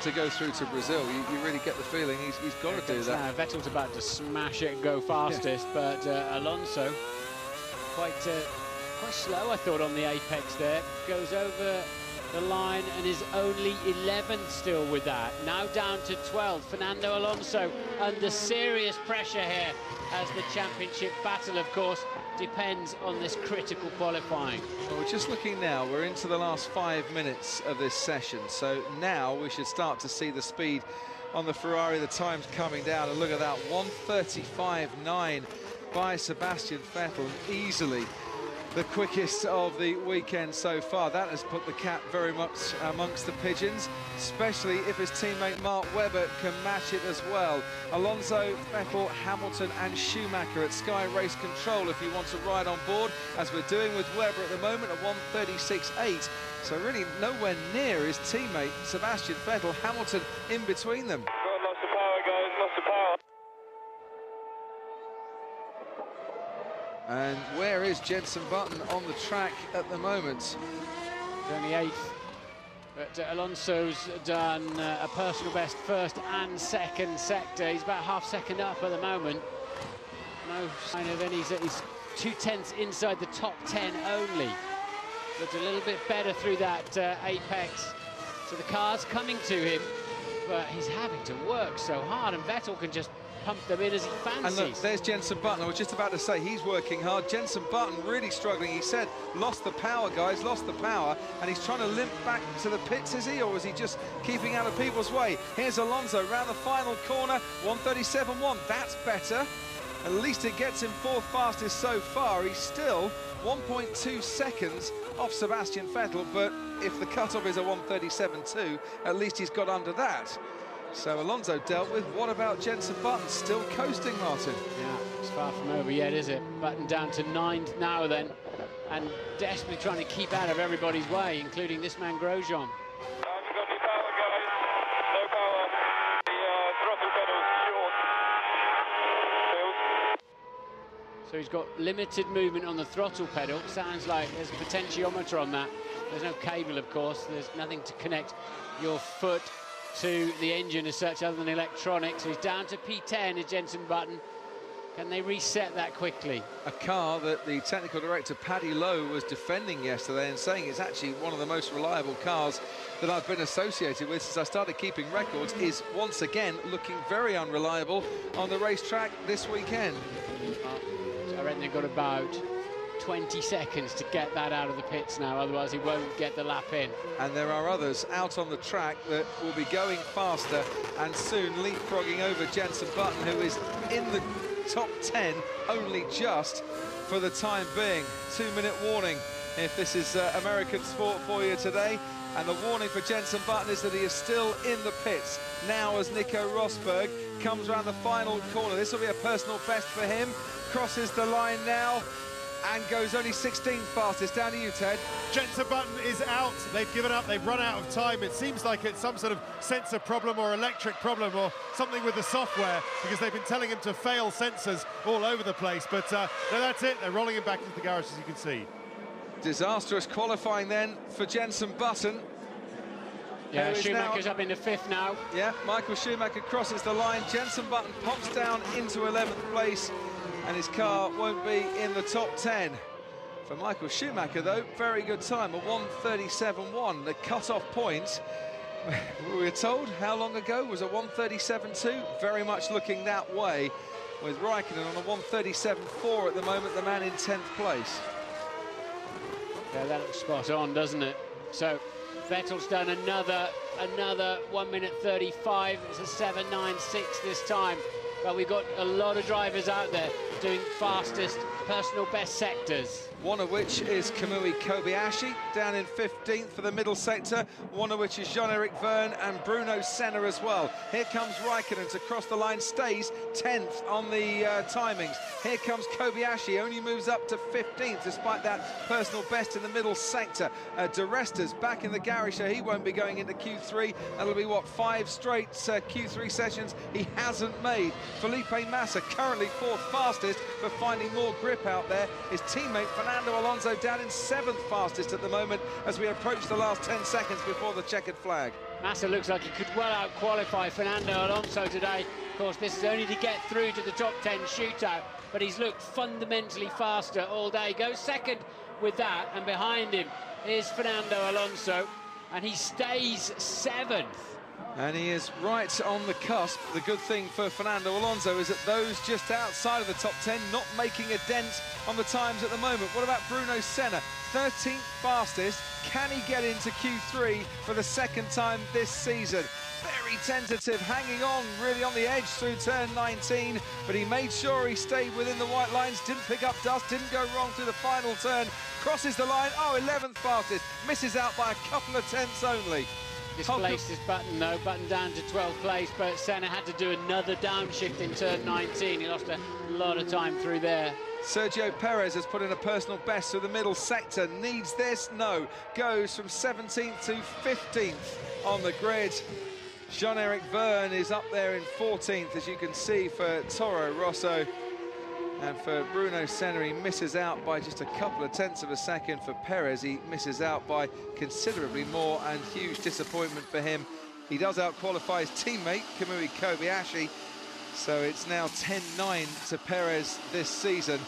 to go through to Brazil. You really get the feeling he's got to do that. Vettel's about to smash it and go fastest, but Alonso quite slow, I thought, on the apex there. Goes over the line and is only 11th still with that. Now down to 12th. Fernando Alonso under serious pressure here, as the championship battle, of course, depends on this critical qualifying. Well, we're just looking now, we're into the last 5 minutes of this session, so now we should start to see the speed on the Ferrari. The time's coming down, and look at that, 1:35.9 by Sebastian Vettel, easily the quickest of the weekend so far. That has put the cat very much amongst the pigeons, especially if his teammate Mark Webber can match it as well. Alonso, Vettel, Hamilton and Schumacher at Sky Race Control if you want to ride on board, as we're doing with Webber at the moment at 1:36.8. So really nowhere near his teammate Sebastian Vettel. Hamilton in between them. Lost the power, guys, lost the power. And where is Jenson Button on the track at the moment? He's only 8th. But Alonso's done a personal best first and second sector. He's about half second up at the moment. No sign of any. He's 2/10 inside the top 10 only. Looked a little bit better through that apex. So the car's coming to him, but he's having to work so hard, and Vettel can just pump them in as he fancies. And look, there's Jenson Button. I was just about to say, he's working hard. Jenson Button really struggling. He said, lost the power, guys, lost the power. And he's trying to limp back to the pits, is he? Or is he just keeping out of people's way? Here's Alonso round the final corner, 1:37.1. That's better. At least it gets him fourth fastest so far. He's still 1.2 seconds off Sebastian Vettel, but if the cutoff is a 1:37.2, at least he's got under that. So Alonso dealt with. What about Jenson Button? Still coasting, Martin. Yeah, it's far from over yet, is it? Button down to 9th now then, and desperately trying to keep out of everybody's way, including this man Grosjean. I've got any power, guys. No power. The throttle pedal's short. So he's got limited movement on the throttle pedal. Sounds like there's a potentiometer on that. There's no cable, of course. There's nothing to connect your foot to the engine as such other than electronics. So he's down to P10 is Jenson Button. Can they reset that quickly? A car that the technical director Paddy Lowe was defending yesterday and saying it's actually one of the most reliable cars that I've been associated with since I started keeping records, is once again looking very unreliable on the racetrack this weekend. I reckon they've got about 20 seconds to get that out of the pits now, otherwise he won't get the lap in. And there are others out on the track that will be going faster and soon leapfrogging over Jenson Button, who is in the top 10 only just for the time being. 2-minute warning if this is American sport for you today. And the warning for Jenson Button is that he is still in the pits now as Nico Rosberg comes around the final corner. This will be a personal best for him. Crosses the line now and goes only 16th fastest. Down to you, Ted. Jenson Button is out. They've given up. They've run out of time. It seems like it's some sort of sensor problem or electric problem or something with the software, because they've been telling him to fail sensors all over the place. But no, that's it. They're rolling him back into the garage, as you can see. Disastrous qualifying then for Jenson Button. Yeah, Schumacher's up into 5th now. Yeah, Michael Schumacher crosses the line. Jenson Button pops down into 11th place, and his car won't be in the top 10. For Michael Schumacher, though, very good time, a 1:37.1. The cut-off point, we were told how long ago, was a 1:37.2. Very much looking that way, with Raikkonen on a 1:37.4 at the moment, the man in 10th place. Yeah, that looks spot on, doesn't it? So Vettel's done another 1:35. It's a 7:96 this time. But we've got a lot of drivers out there doing fastest personal best sectors. One of which is Kamui Kobayashi, down in 15th for the middle sector. One of which is Jean-Eric Vergne and Bruno Senna as well. Here comes Raikkonen to cross the line, stays 10th on the timings. Here comes Kobayashi, only moves up to 15th despite that personal best in the middle sector. De Resta's back in the garage, so he won't be going into Q3. That'll be, what, 5 straight Q3 sessions he hasn't made. Felipe Massa currently 4th fastest, but finding more grip out there. His teammate Fernando Alonso down in 7th fastest at the moment as we approach the last 10 seconds before the checkered flag. Massa looks like he could well out-qualify Fernando Alonso today. Of course, this is only to get through to the top 10 shootout, but he's looked fundamentally faster all day. Goes second with that, and behind him is Fernando Alonso, and he stays 7th. And he is right on the cusp. The good thing for Fernando Alonso is that those just outside of the top 10 not making a dent on the times at the moment. What about Bruno Senna? 13th fastest. Can he get into Q3 for the second time this season? Very tentative, hanging on, really on the edge through turn 19, but he made sure he stayed within the white lines, didn't pick up dust, didn't go wrong through the final turn, crosses the line, 11th fastest, misses out by a couple of tenths only. Displaced his Button, though. Button down to 12th place, but Senna had to do another downshift in turn 19. He lost a lot of time through there. Sergio Perez has put in a personal best through the middle sector. Needs this? No. Goes from 17th to 15th on the grid. Jean-Eric Vergne is up there in 14th, as you can see, for Toro Rosso. And for Bruno Senna, he misses out by just a couple of tenths of a second. For Perez, he misses out by considerably more, and huge disappointment for him. He does out-qualify his teammate, Kamui Kobayashi, so it's now 10-9 to Perez this season,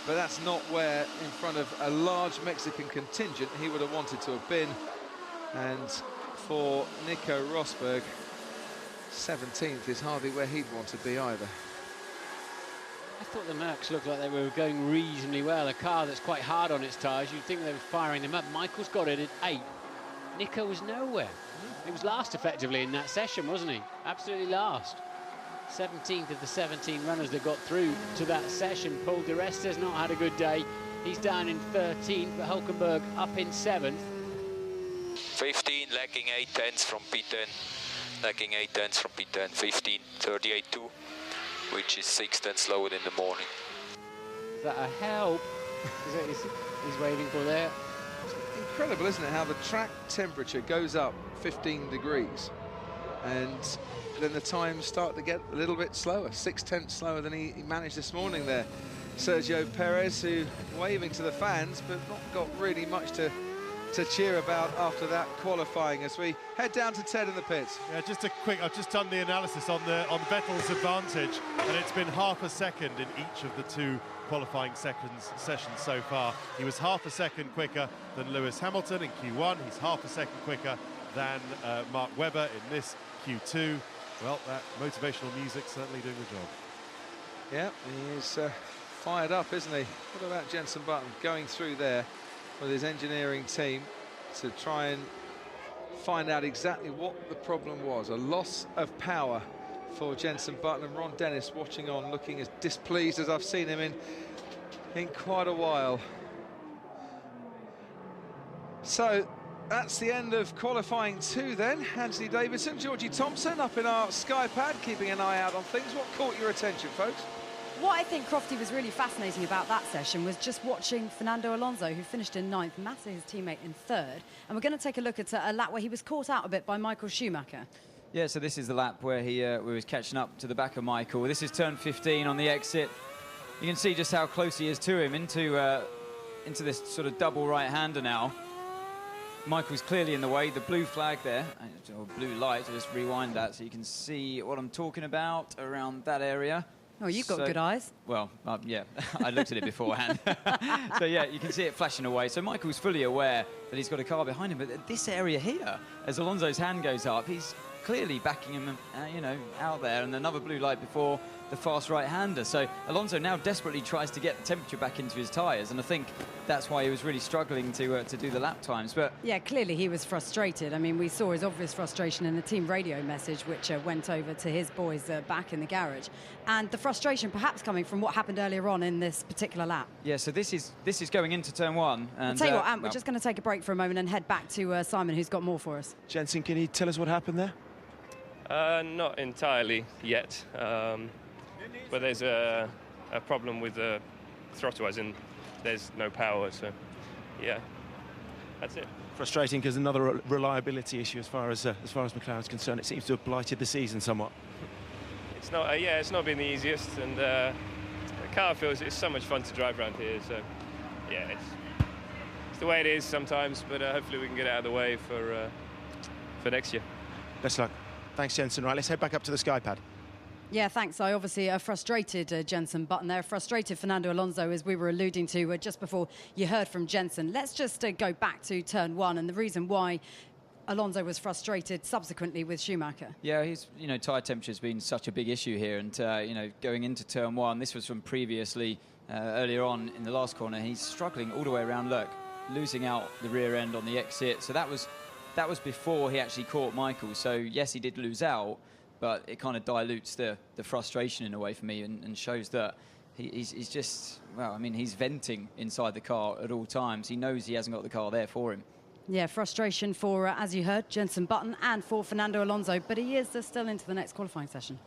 but that's not where, in front of a large Mexican contingent, he would have wanted to have been. And for Nico Rosberg, 17th is hardly where he'd want to be either. I thought the Mercs looked like they were going reasonably well. A car that's quite hard on its tyres, you'd think they were firing them up. Michael's got it at 8. Nico was nowhere. He was last effectively in that session, wasn't he? Absolutely last. 17th of the 17 runners that got through to that session. Paul di Resta's not had a good day. He's down in 13th, but Hulkenberg up in 7th. 15, lacking 8 tenths from P10. Lacking 8 tenths from P10. 15, 38.2, which is 6 tenths slower than the morning. Is that a help? Is that he's waving for there? Incredible, isn't it, how the track temperature goes up 15 degrees and then the times start to get a little bit slower, 6 tenths slower than he managed this morning there. Sergio Perez, who waving to the fans, but not got really much to cheer about after that qualifying, as we head down to Ted in the pits. Yeah, just a quick, I've just done the analysis on Vettel's advantage, and it's been half a second in each of the 2 qualifying sessions so far. He was half a second quicker than Lewis Hamilton in Q1. He's half a second quicker than Mark Webber in this Q2. Well, that motivational music certainly doing the job. Yeah, he is fired up, isn't he? What about Jenson Button going through there with his engineering team to try and find out exactly what the problem was? A loss of power for Jenson Button, and Ron Dennis watching on, looking as displeased as I've seen him in quite a while. So that's the end of qualifying 2 then. Anthony Davidson, Georgie Thompson up in our sky pad, keeping an eye out on things. What caught your attention, folks? What I think, Crofty, was really fascinating about that session was just watching Fernando Alonso, who finished in 9th, Massa, his teammate, in 3rd. And we're going to take a look at a lap where he was caught out a bit by Michael Schumacher. Yeah, so this is the lap where he was catching up to the back of Michael. This is turn 15 on the exit. You can see just how close he is to him into this sort of double right-hander now. Michael's clearly in the way. The blue flag there, or blue light, I'll just rewind that so you can see what I'm talking about around that area. Oh, you've got good eyes. Well, yeah, I looked at it beforehand. So, yeah, you can see it flashing away. So Michael's fully aware that he's got a car behind him. But this area here, as Alonso's hand goes up, he's clearly backing him, out there. And another blue light before the fast right-hander. So Alonso now desperately tries to get the temperature back into his tyres. And I think that's why he was really struggling to do the lap times. But yeah, clearly he was frustrated. I mean, we saw his obvious frustration in the team radio message, which went over to his boys back in the garage. And the frustration perhaps coming from what happened earlier on in this particular lap. Yeah, so this is going into turn 1. And I'll tell you what, Ant, we're just going to take a break for a moment and head back to Simon, who's got more for us. Jenson, can you tell us what happened there? Not entirely yet, but there's a problem with the throttle, as in there's no power, so yeah, that's it. Frustrating because another reliability issue as far as McLaren's concerned. It seems to have blighted the season somewhat. It's not, it's not been the easiest, and the car feels it's so much fun to drive around here. So yeah, it's the way it is sometimes, but hopefully we can get it out of the way for next year. Best luck. Thanks, Jenson. Right, let's head back up to the sky pad. Yeah, thanks. I obviously frustrated Jenson Button there, frustrated Fernando Alonso, as we were alluding to just before you heard from Jenson. Let's just go back to turn 1 and the reason why Alonso was frustrated subsequently with Schumacher. Yeah, he's, tyre temperature's been such a big issue here, and going into turn 1, this was from previously earlier on in the last corner. He's struggling all the way around. Look, losing out the rear end on the exit. So that was before he actually caught Michael. So yes, he did lose out, but it kind of dilutes the frustration in a way for me, and shows that he's just, well, I mean, he's venting inside the car at all times. He knows he hasn't got the car there for him. Yeah, frustration for, as you heard, Jenson Button and for Fernando Alonso, but he is still into the next qualifying session.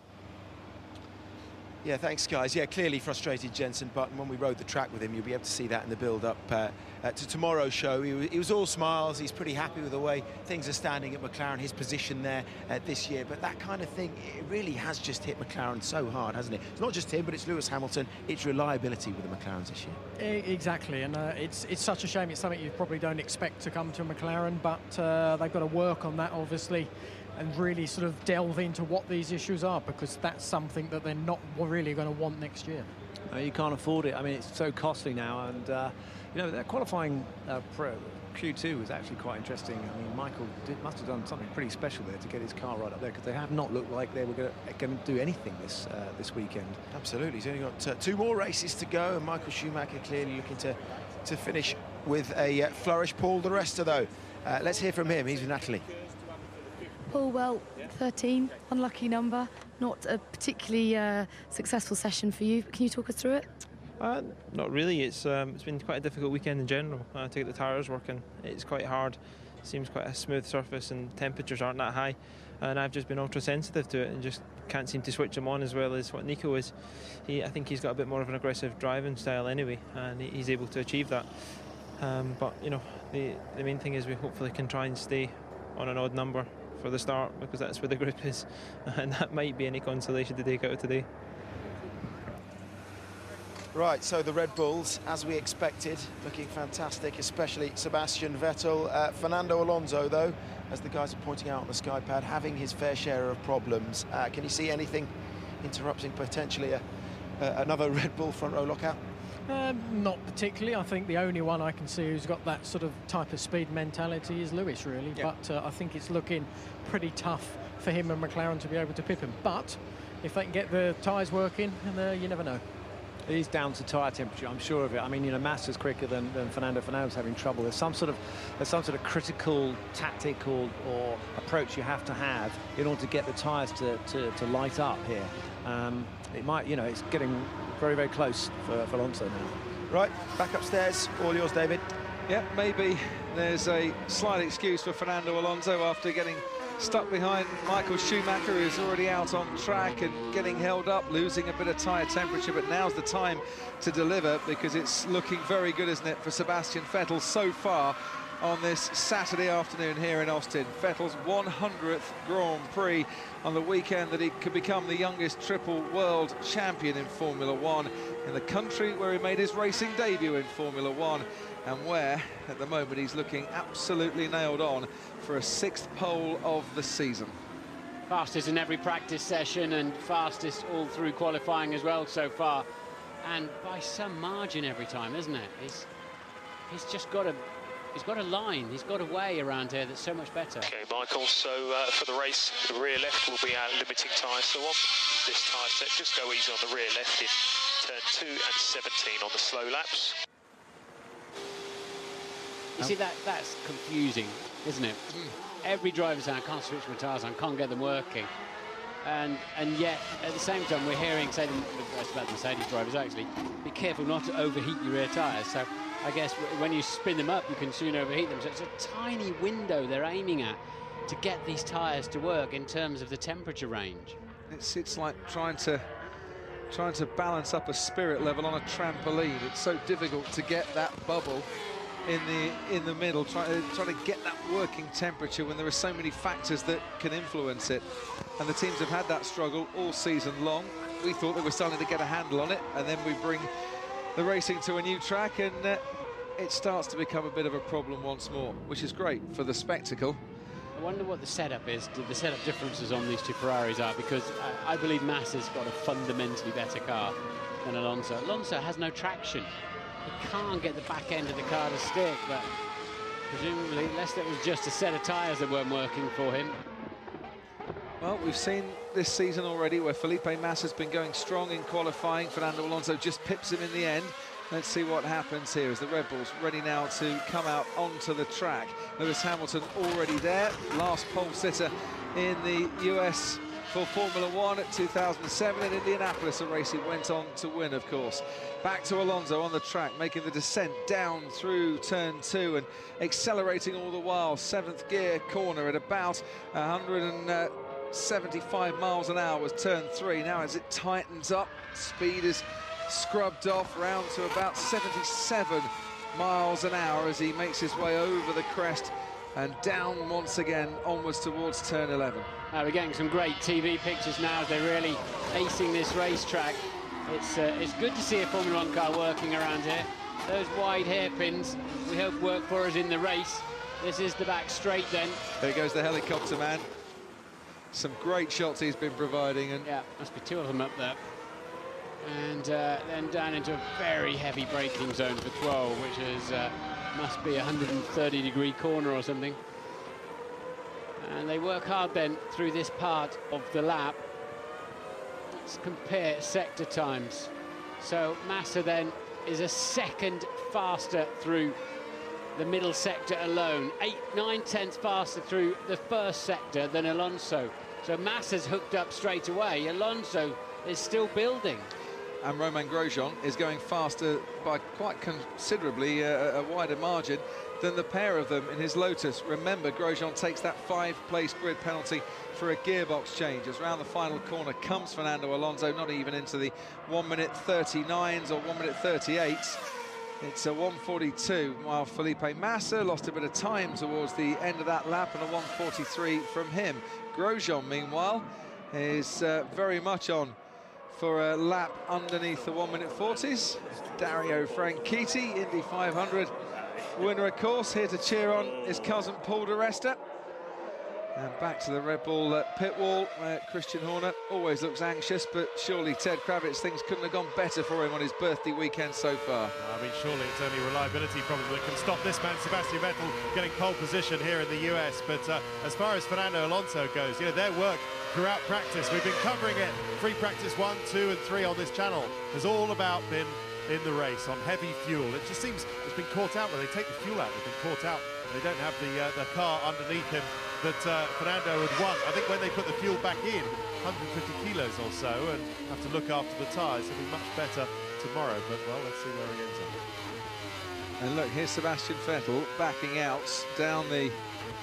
Yeah, thanks, guys. Yeah, clearly frustrated Jenson Button. When we rode the track with him, you'll be able to see that in the build-up to tomorrow's show. He was all smiles. He's pretty happy with the way things are standing at McLaren, his position there this year. But that kind of thing, it really has just hit McLaren so hard, hasn't it? It's not just him, but it's Lewis Hamilton. It's reliability with the McLarens this year. Exactly, and it's such a shame. It's something you probably don't expect to come to McLaren, but they've got to work on that, obviously, and really sort of delve into what these issues are, because that's something that they're not really going to want next year. No, you can't afford it. I mean, it's so costly now, and you know, their qualifying Q2 was actually quite interesting. I mean, Michael must have done something pretty special there to get his car right up there, because they have not looked like they were going to do anything this weekend. Absolutely. He's only got 2 more races to go, and Michael Schumacher clearly looking to finish with a flourish. Paul de Resta, though, let's hear from him. He's with Natalie. Paul, well, 13, unlucky number, not a particularly successful session for you. Can you talk us through it? Not really. It's been quite a difficult weekend in general to get the tyres working. It's quite hard. It seems quite a smooth surface and temperatures aren't that high. And I've just been ultra sensitive to it and just can't seem to switch them on as well as what Nico is. I think he's got a bit more of an aggressive driving style anyway, and he's able to achieve that. But you know, the main thing is we hopefully can try and stay on an odd number for the start, because that's where the grip is, and that might be any consolation to take out of today. Right, so the Red Bulls, as we expected, looking fantastic, especially Sebastian Vettel. Fernando Alonso, though, as the guys are pointing out on the SkyPad, having his fair share of problems. Can you see anything interrupting potentially another Red Bull front row lockout? Not particularly. I think the only one I can see who's got that sort of type of speed mentality is Lewis, really. Yeah. But I think it's looking pretty tough for him and McLaren to be able to pip him. But if they can get the tyres working, you never know. It is down to tyre temperature, I'm sure of it. I mean, you know, Massa's quicker than Fernando. Fernando's having trouble. There's some sort of critical tactic or approach you have to have in order to get the tyres to light up here. It might, you know, it's getting very, very close for Alonso now. Right, back upstairs. All yours, David. Yeah, maybe there's a slight excuse for Fernando Alonso after getting stuck behind Michael Schumacher, who's already out on track and getting held up, losing a bit of tyre temperature. But now's the time to deliver, because it's looking very good, isn't it, for Sebastian Vettel so far on this Saturday afternoon here in Austin. Vettel's 100th Grand Prix on the weekend that he could become the youngest triple world champion in Formula One, in the country where he made his racing debut in Formula One, and where, at the moment, he's looking absolutely nailed on for a 6th pole of the season. Fastest in every practice session and fastest all through qualifying as well so far. And by some margin every time, isn't it? He's just got a line, he's got a way around here that's so much better. Okay, Michael, so for the race, the rear left will be our limiting tyre. So on this tyre set, just go easy on the rear left in turn 2 and 17 on the slow laps. You see, that's confusing, isn't it? Every driver's saying, I can't switch my tyres, I can't get them working. And yet, at the same time, we're hearing, say, that's about the Mercedes drivers actually, be careful not to overheat your rear tyres. So I guess when you spin them up, you can soon overheat them. So it's a tiny window they're aiming at to get these tyres to work in terms of the temperature range. It's like trying to balance up a spirit level on a trampoline. It's so difficult to get that bubble in the middle, trying to get that working temperature when there are so many factors that can influence it. And the teams have had that struggle all season long. We thought they were starting to get a handle on it, and then we bring the racing to a new track, and it starts to become a bit of a problem once more, which is great for the spectacle. I wonder what the setup is, the setup differences on these two Ferraris are, because I believe Massa's got a fundamentally better car than Alonso. Alonso has no traction. He can't get the back end of the car to stick, but presumably, unless it was just a set of tyres that weren't working for him. Well, we've seen this season already where Felipe Massa's been going strong in qualifying. Fernando Alonso just pips him in the end. Let's see what happens here as the Red Bulls ready now to come out onto the track. Lewis Hamilton already there, last pole sitter in the US for Formula One at 2007 in Indianapolis, a race he went on to win, of course. Back to Alonso on the track, making the descent down through turn 2 and accelerating all the while. 7th gear corner at about 100 and 75 miles an hour was turn 3. Now as it tightens up, speed is scrubbed off round to about 77 miles an hour as he makes his way over the crest and down once again onwards towards turn 11. We're getting some great TV pictures now as they're really acing this racetrack. It's good to see a Formula 1 car working around here. Those wide hairpins we hope work for us in the race. This is the back straight then. There goes the helicopter man. Some great shots he's been providing. And yeah, must be 2 of them up there. And then down into a very heavy braking zone for 12, which is must be a 130-degree corner or something. And they work hard then through this part of the lap. Let's compare sector times. So Massa then is a second faster through the middle sector alone, 8-9 tenths faster through the first sector than Alonso. So Massa's hooked up straight away. Alonso is still building. And Romain Grosjean is going faster by quite considerably, a wider margin than the pair of them in his Lotus. Remember, Grosjean takes that 5-place grid penalty for a gearbox change. As round the final corner comes Fernando Alonso, not even into the 1-minute 39s or 1-minute 38s. It's a 1:42, while Felipe Massa lost a bit of time towards the end of that lap, and a 1:43 from him. Grosjean, meanwhile, is very much on for a lap underneath the 1-minute 40s. Dario Franchitti, Indy 500 winner, of course, here to cheer on his cousin Paul di Resta. And back to the Red Bull pit wall, where Christian Horner always looks anxious, but surely Ted Kravitz, things couldn't have gone better for him on his birthday weekend so far. I mean, surely it's only reliability problem that can stop this man, Sebastian Vettel, getting pole position here in the US. But as far as Fernando Alonso goes, you know, their work throughout practice, we've been covering it, free practice 1, 2 and 3 on this channel, has all about been in the race on heavy fuel. It just seems it's been caught out when they take the fuel out. They've been caught out. They don't have the car underneath him that Fernando had won. I think when they put the fuel back in, 150 kilos or so, and have to look after the tyres, it'll be much better tomorrow. But, well, let's see where he ends up. And look, here's Sebastian Vettel backing out down the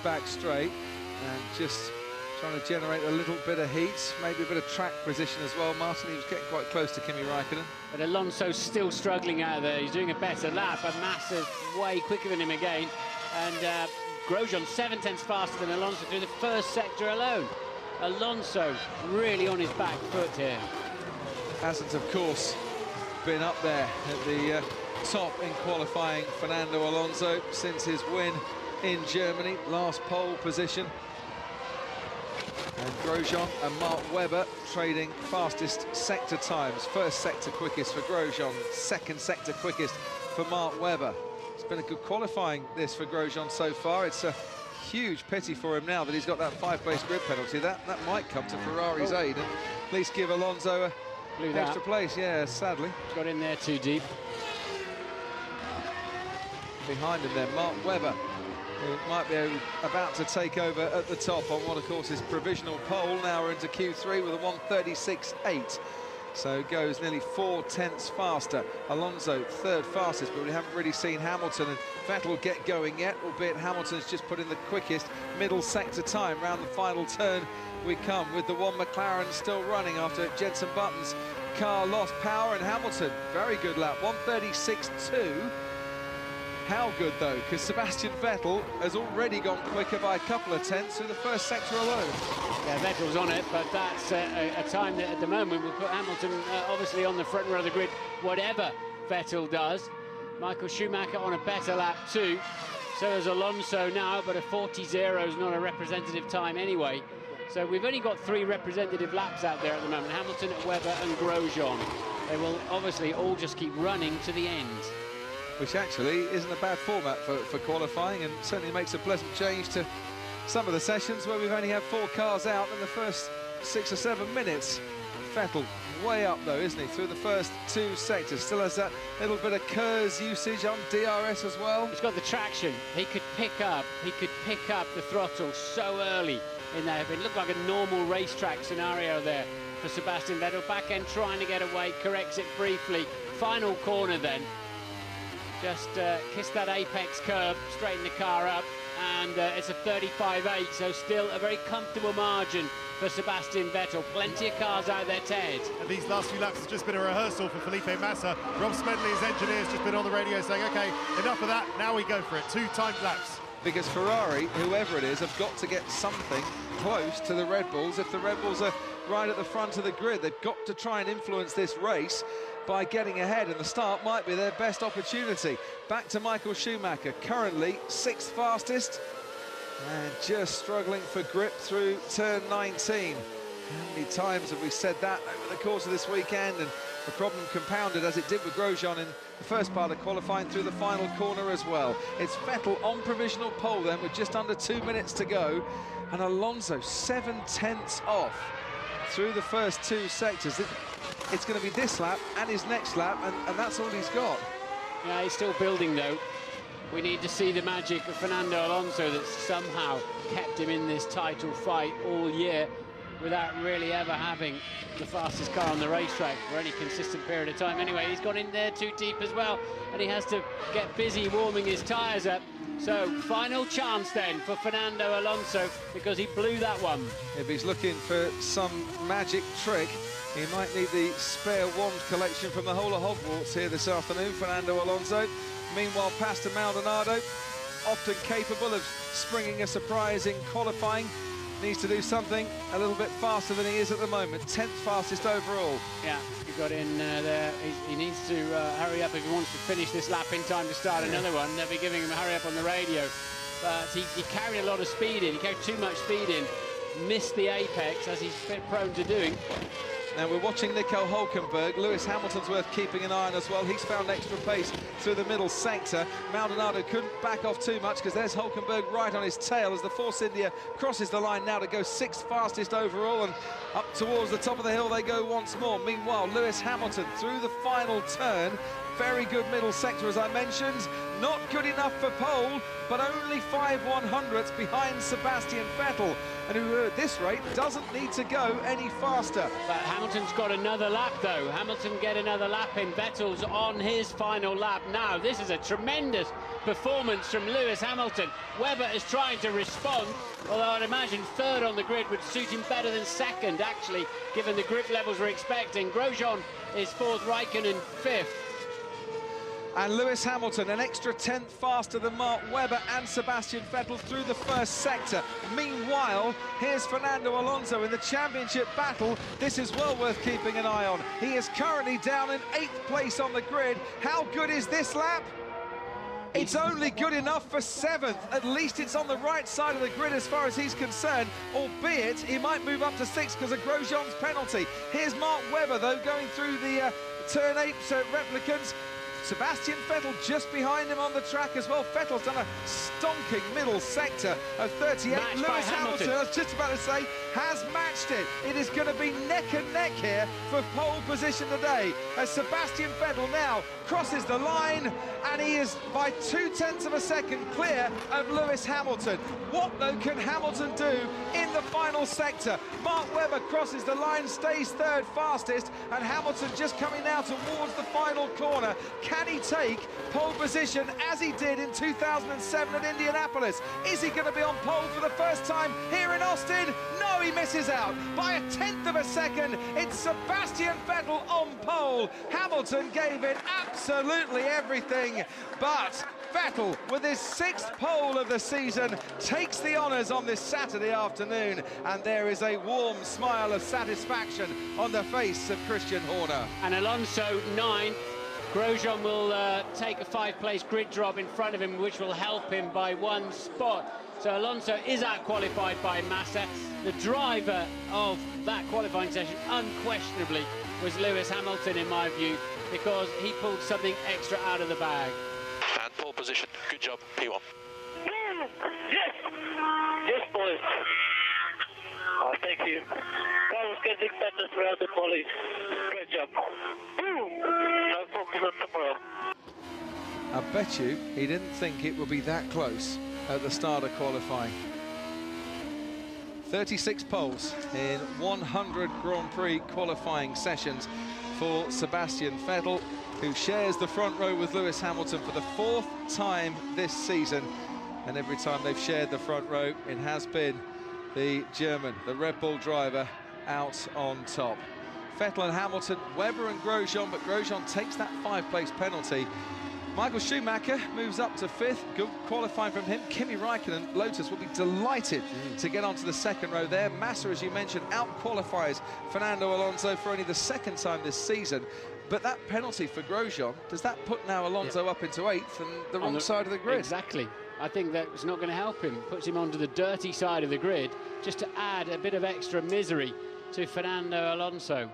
back straight and just trying to generate a little bit of heat, maybe a bit of track position as well. Martin, he was getting quite close to Kimi Raikkonen. But Alonso's still struggling out there. He's doing a better lap, but Massa's way quicker than him again. And Grosjean 7 tenths faster than Alonso through the first sector alone. Alonso really on his back foot here. Hasn't, of course, been up there at the top in qualifying, Fernando Alonso, since his win in Germany, last pole position. And Grosjean and Mark Webber trading fastest sector times. First sector quickest for Grosjean, second sector quickest for Mark Webber. It's been a good qualifying, this, for Grosjean so far. It's a huge pity for him now that he's got that 5-place grid penalty. That might come to Ferrari's aid and at least give Alonso an extra place. Yeah, sadly. Got in there too deep. Behind him then, Mark Webber, who might be about to take over at the top on what, of course, is provisional pole. Now we're into Q3 with a 1:36.8. So goes nearly 4 tenths faster. Alonso third fastest, but we haven't really seen Hamilton and Vettel get going yet, albeit Hamilton's just put in the quickest middle sector time. Round the final turn we come with the one McLaren still running after Jenson Button's car lost power, and Hamilton, very good lap, 1:36.2. How good, though, because Sebastian Vettel has already gone quicker by a couple of tenths through the first sector alone. Yeah, Vettel's on it, but that's a time that at the moment will put Hamilton obviously on the front row of the grid, whatever Vettel does. Michael Schumacher on a better lap too. So is Alonso now, but a 40.0 is not a representative time anyway. So we've only got 3 representative laps out there at the moment. Hamilton, Webber and Grosjean. They will obviously all just keep running to the end. Which actually isn't a bad format for qualifying, and certainly makes a pleasant change to some of the sessions where we've only had 4 cars out in the first 6 or 7 minutes. Vettel way up though, isn't he, through the first 2 sectors. Still has that little bit of KERS usage on DRS as well. He's got the traction. He could pick up the throttle so early in there. It looked like a normal racetrack scenario there for Sebastian Vettel. Back end trying to get away, corrects it briefly. Final corner then. Just kissed that apex curb, straightened the car up, and it's a 35.8, so still a very comfortable margin for Sebastian Vettel. Plenty of cars out there, Ted. And these last few laps have just been a rehearsal for Felipe Massa. Rob Smedley, his engineer, has just been on the radio saying, OK, enough of that, now we go for it. 2 timed laps. Because Ferrari, whoever it is, have got to get something close to the Red Bulls. If the Red Bulls are right at the front of the grid, they've got to try and influence this race by getting ahead, and the start might be their best opportunity. Back to Michael Schumacher, currently 6th fastest, and just struggling for grip through turn 19. How many times have we said that over the course of this weekend? And the problem compounded, as it did with Grosjean in the first part of qualifying, through the final corner as well. It's Vettel on provisional pole then, with just under 2 minutes to go, and Alonso 7/10 off through the first 2 sectors. It's going to be this lap and his next lap, and that's all he's got. Yeah, he's still building, though. We need to see the magic of Fernando Alonso that's somehow kept him in this title fight all year without really ever having the fastest car on the racetrack for any consistent period of time. Anyway, he's gone in there too deep as well, and he has to get busy warming his tyres up. So, final chance then for Fernando Alonso, because he blew that one. If he's looking for some magic trick, he might need the spare wand collection from the whole of Hogwarts here this afternoon, Fernando Alonso. Meanwhile, Pastor Maldonado, often capable of springing a surprise in qualifying, needs to do something a little bit faster than he is at the moment. 10th fastest overall. Yeah, he got in there. He needs to hurry up if he wants to finish this lap in time to start another one. They'll be giving him a hurry up on the radio. But he carried a lot of speed in. He carried too much speed in. Missed the apex, as he's been prone to doing. Now we're watching Nico Hülkenberg. Lewis Hamilton's worth keeping an eye on as well. He's found extra pace through the middle sector. Maldonado couldn't back off too much, because there's Hülkenberg right on his tail as the Force India crosses the line now to go 6th fastest overall, and up towards the top of the hill they go once more. Meanwhile, Lewis Hamilton through the final turn. Very good middle sector, as I mentioned. Not good enough for pole, but only 5/100ths behind Sebastian Vettel, and who at this rate doesn't need to go any faster. But Hamilton's got another lap, though. Hamilton get another lap in. Vettel's on his final lap now. This is a tremendous performance from Lewis Hamilton. Webber is trying to respond, although I'd imagine 3rd on the grid would suit him better than 2nd, actually, given the grip levels we're expecting. Grosjean is 4th, Raikkonen 5th. And Lewis Hamilton, an extra 10th faster than Mark Webber and Sebastian Vettel through the first sector. Meanwhile, here's Fernando Alonso in the championship battle. This is well worth keeping an eye on. He is currently down in 8th place on the grid. How good is this lap? It's only good enough for 7th. At least it's on the right side of the grid as far as he's concerned, albeit he might move up to 6th because of Grosjean's penalty. Here's Mark Webber, though, going through the turn 8 replicants. Sebastian Vettel just behind him on the track as well. Vettel's done a stonking middle sector of 38. Matched Lewis Hamilton, I was just about to say, has matched it. It is going to be neck and neck here for pole position today, as Sebastian Vettel now crosses the line, and he is by 0.2 of a second clear of Lewis Hamilton. What, though, can Hamilton do in the final sector? Mark Webber crosses the line, stays 3rd fastest, and Hamilton just coming now towards the final corner. Can he take pole position as he did in 2007 at Indianapolis? Is he going to be on pole for the first time here in Austin? No, he misses out by 1/10 of a second. It's Sebastian Vettel on pole. Hamilton gave it absolutely everything, but Vettel, with his 6th pole of the season, takes the honours on this Saturday afternoon, and there is a warm smile of satisfaction on the face of Christian Horner. And Alonso 9th. Grosjean will take a 5-place grid drop in front of him, which will help him by 1 spot. So Alonso is out-qualified by Massa. The driver of that qualifying session, unquestionably, was Lewis Hamilton, in my view, because he pulled something extra out of the bag. And pole position. Good job, P1. Yes! Yes, boys. Oh, thank you. That was getting better throughout the quali. Great job. I'll focus on tomorrow. I bet you he didn't think it would be that close at the start of qualifying. 36 poles in 100 Grand Prix qualifying sessions for Sebastian Vettel, who shares the front row with Lewis Hamilton for the 4th time this season. and every time they've shared the front row, it has been the German, the Red Bull driver, out on top. Vettel and Hamilton, Webber and Grosjean, but Grosjean takes that 5-place penalty. Michael Schumacher moves up to 5th. Good qualifying from him. Kimi Raikkonen, Lotus, will be delighted to get onto the second row there. Massa, as you mentioned, out-qualifies Fernando Alonso for only the 2nd time this season. But that penalty for Grosjean, does that put now Alonso up into 8th and the wrong side of the grid? Exactly. I think that's not going to help him. Puts him onto the dirty side of the grid just to add a bit of extra misery to Fernando Alonso.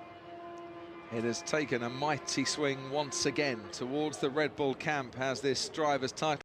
It has taken a mighty swing once again towards the Red Bull camp as this driver's title